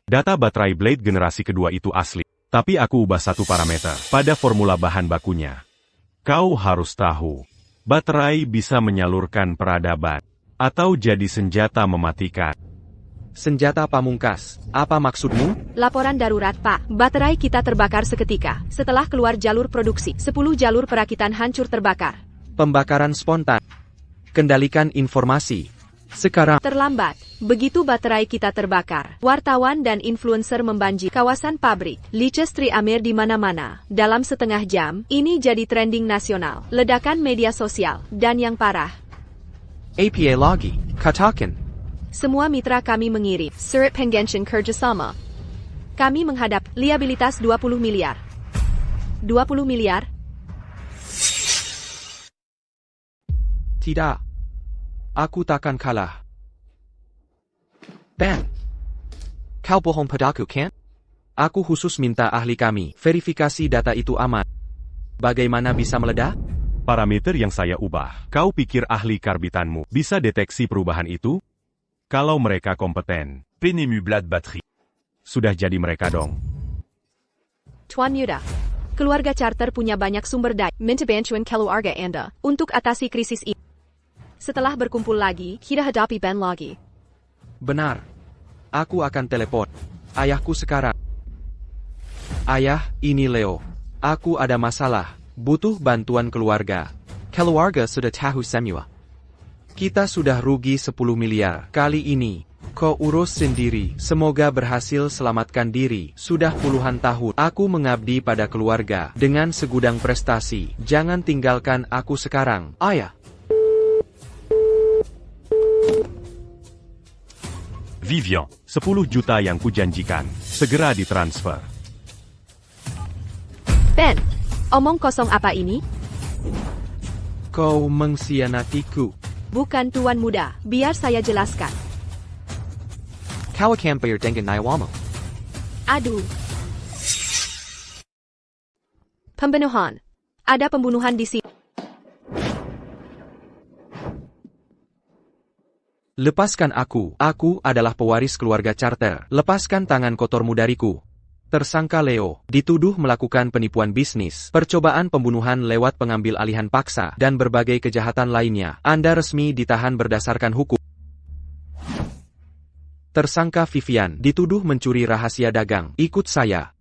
Data baterai Blade generasi kedua itu asli, tapi aku ubah satu parameter pada formula bahan bakunya. Kau harus tahu. Baterai bisa menyalurkan peradaban, atau jadi senjata mematikan. Senjata pamungkas, apa maksudmu? Laporan darurat, Pak. Baterai kita terbakar seketika. Setelah keluar jalur produksi, 10 jalur perakitan hancur terbakar. Pembakaran spontan. Kendalikan informasi. Sekarang, Terlambat. Begitu baterai kita terbakar, wartawan dan influencer membanjiri kawasan pabrik. Lichestri Amir di mana-mana. Dalam setengah jam, ini jadi trending nasional. Ledakan media sosial. Dan yang parah, APA lagi, katakan. semua mitra kami mengirim. Surat Pengention Kerjasama. Kami menghadap liabilitas 20 miliar. 20 miliar? Tidak. Aku takkan kalah. Ben. Kau bohong padaku, kan? Aku khusus minta ahli kami verifikasi data itu aman. Bagaimana bisa meledak? Parameter yang saya ubah. Kau pikir ahli karbitanmu bisa deteksi perubahan itu? Kalau mereka kompeten, Penemu Blade Battery. sudah jadi mereka dong. Tuan Yuda, keluarga charter punya banyak sumber daya Minta bantuan keluarga Anda. untuk atasi krisis ini. Setelah berkumpul lagi, Kita hadapi Ben lagi. Benar. Aku akan telepon ayahku sekarang. Ayah, ini Leo. Aku ada masalah. Butuh bantuan keluarga. Keluarga sudah tahu semua. Kita sudah rugi 10 miliar. Kali ini, kau urus sendiri. Semoga berhasil selamatkan diri. Sudah puluhan tahun aku mengabdi pada keluarga dengan segudang prestasi. Jangan tinggalkan aku sekarang, ayah. Vivian. 10 juta yang kujanjikan, segera ditransfer. Ben, omong kosong apa ini? Kau mengkhianatiku. Bukan Tuan Muda, biar saya jelaskan. Kau akan bayar dengan nyawamu. Aduh, Pembunuhan. Ada pembunuhan di sini. Lepaskan aku adalah pewaris keluarga Carter. Lepaskan tangan kotormu dariku. Tersangka Leo dituduh melakukan penipuan bisnis, percobaan pembunuhan lewat pengambil alihan paksa, dan berbagai kejahatan lainnya. Anda resmi ditahan berdasarkan hukum. Tersangka Vivian dituduh mencuri rahasia dagang. Ikut saya.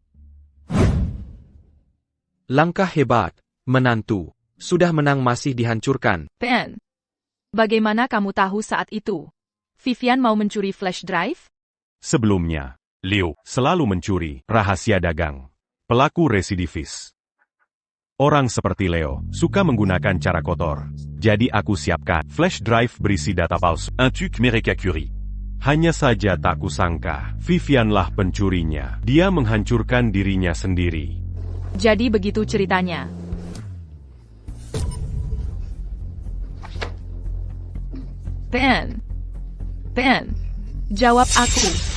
Langkah hebat, menantu. Sudah menang masih dihancurkan. Ben, bagaimana kamu tahu saat itu? Vivian mau mencuri flash drive? Sebelumnya, Leo selalu mencuri rahasia dagang. Pelaku residivis. Orang seperti Leo suka menggunakan cara kotor. Jadi aku siapkan flash drive berisi data palsu. Un tuc Mereka Curie. Hanya saja tak kusangka, Vivianlah pencurinya. Dia menghancurkan dirinya sendiri. Jadi begitu ceritanya. Ben, jawab aku.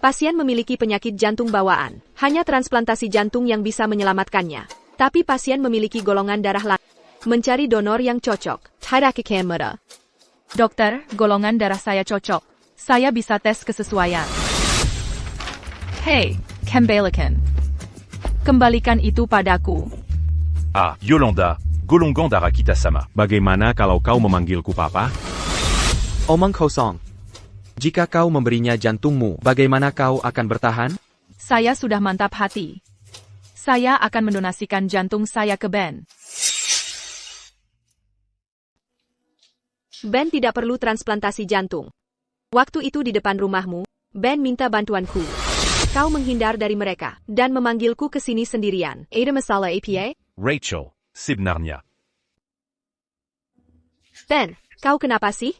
Pasien memiliki penyakit jantung bawaan. Hanya transplantasi jantung yang bisa menyelamatkannya. Tapi pasien memiliki golongan darah lain. Mencari donor yang cocok. Kamera. Dokter, golongan darah saya cocok. Saya bisa tes kesesuaian. Hey, kembalikan. Kembalikan itu padaku. Ah, Yolanda, golongan darah kita sama. Bagaimana kalau kau memanggilku papa? Omong kosong. Jika kau memberinya jantungmu, bagaimana kau akan bertahan? Saya sudah mantap hati. Saya akan mendonasikan jantung saya ke Ben. Ben tidak perlu transplantasi jantung. Waktu itu di depan rumahmu, Ben minta bantuanku. Kau menghindar dari mereka, dan memanggilku ke sini sendirian. Ada masalah APA? Rachel, sebenarnya. Ben, kau kenapa sih?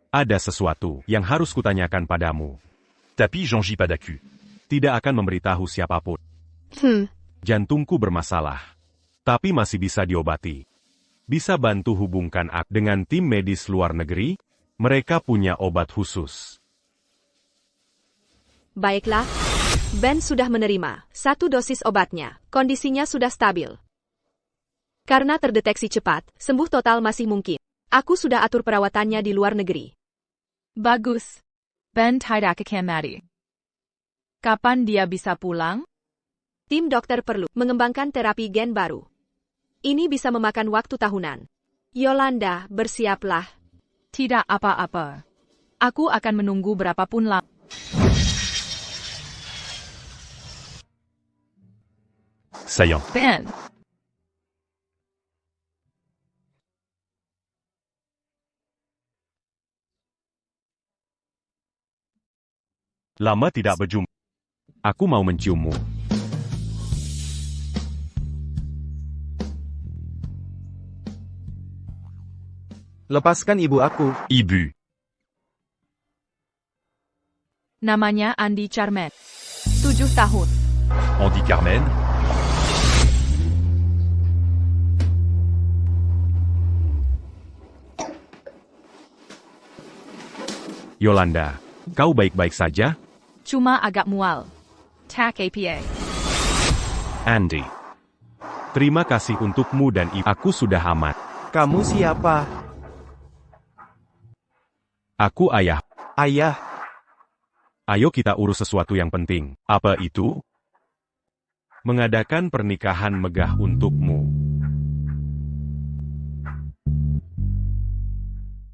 Ada sesuatu yang harus kutanyakan padamu. Tapi j'en pas d'accu. Tidak akan memberitahu siapapun. Jantungku bermasalah. Tapi masih bisa diobati. Bisa bantu hubungkan aku dengan tim medis luar negeri? Mereka punya obat khusus. Baiklah. Ben sudah menerima 1 dosis obatnya. Kondisinya sudah stabil. Karena terdeteksi cepat, sembuh total masih mungkin. Aku sudah atur perawatannya di luar negeri. Bagus. Ben tidak akan mati. Kapan dia bisa pulang? Tim dokter perlu mengembangkan terapi gen baru. Ini bisa memakan waktu tahunan. Yolanda, bersiaplah. Tidak apa-apa. Aku akan menunggu berapapun lama. Sayang. Ben. Lama tidak berjumpa. Aku mau menciummu. Lepaskan ibu aku. Ibu. Namanya Andy Charmet. 7 tahun. Andy Carmen. Yolanda, kau baik-baik saja? Cuma agak mual. Tak APA. Andy. Terima kasih untukmu dan ibu. Aku sudah aman. Kamu siapa? Aku ayah. Ayah. Ayo kita urus sesuatu yang penting. Apa itu? Mengadakan pernikahan megah untukmu.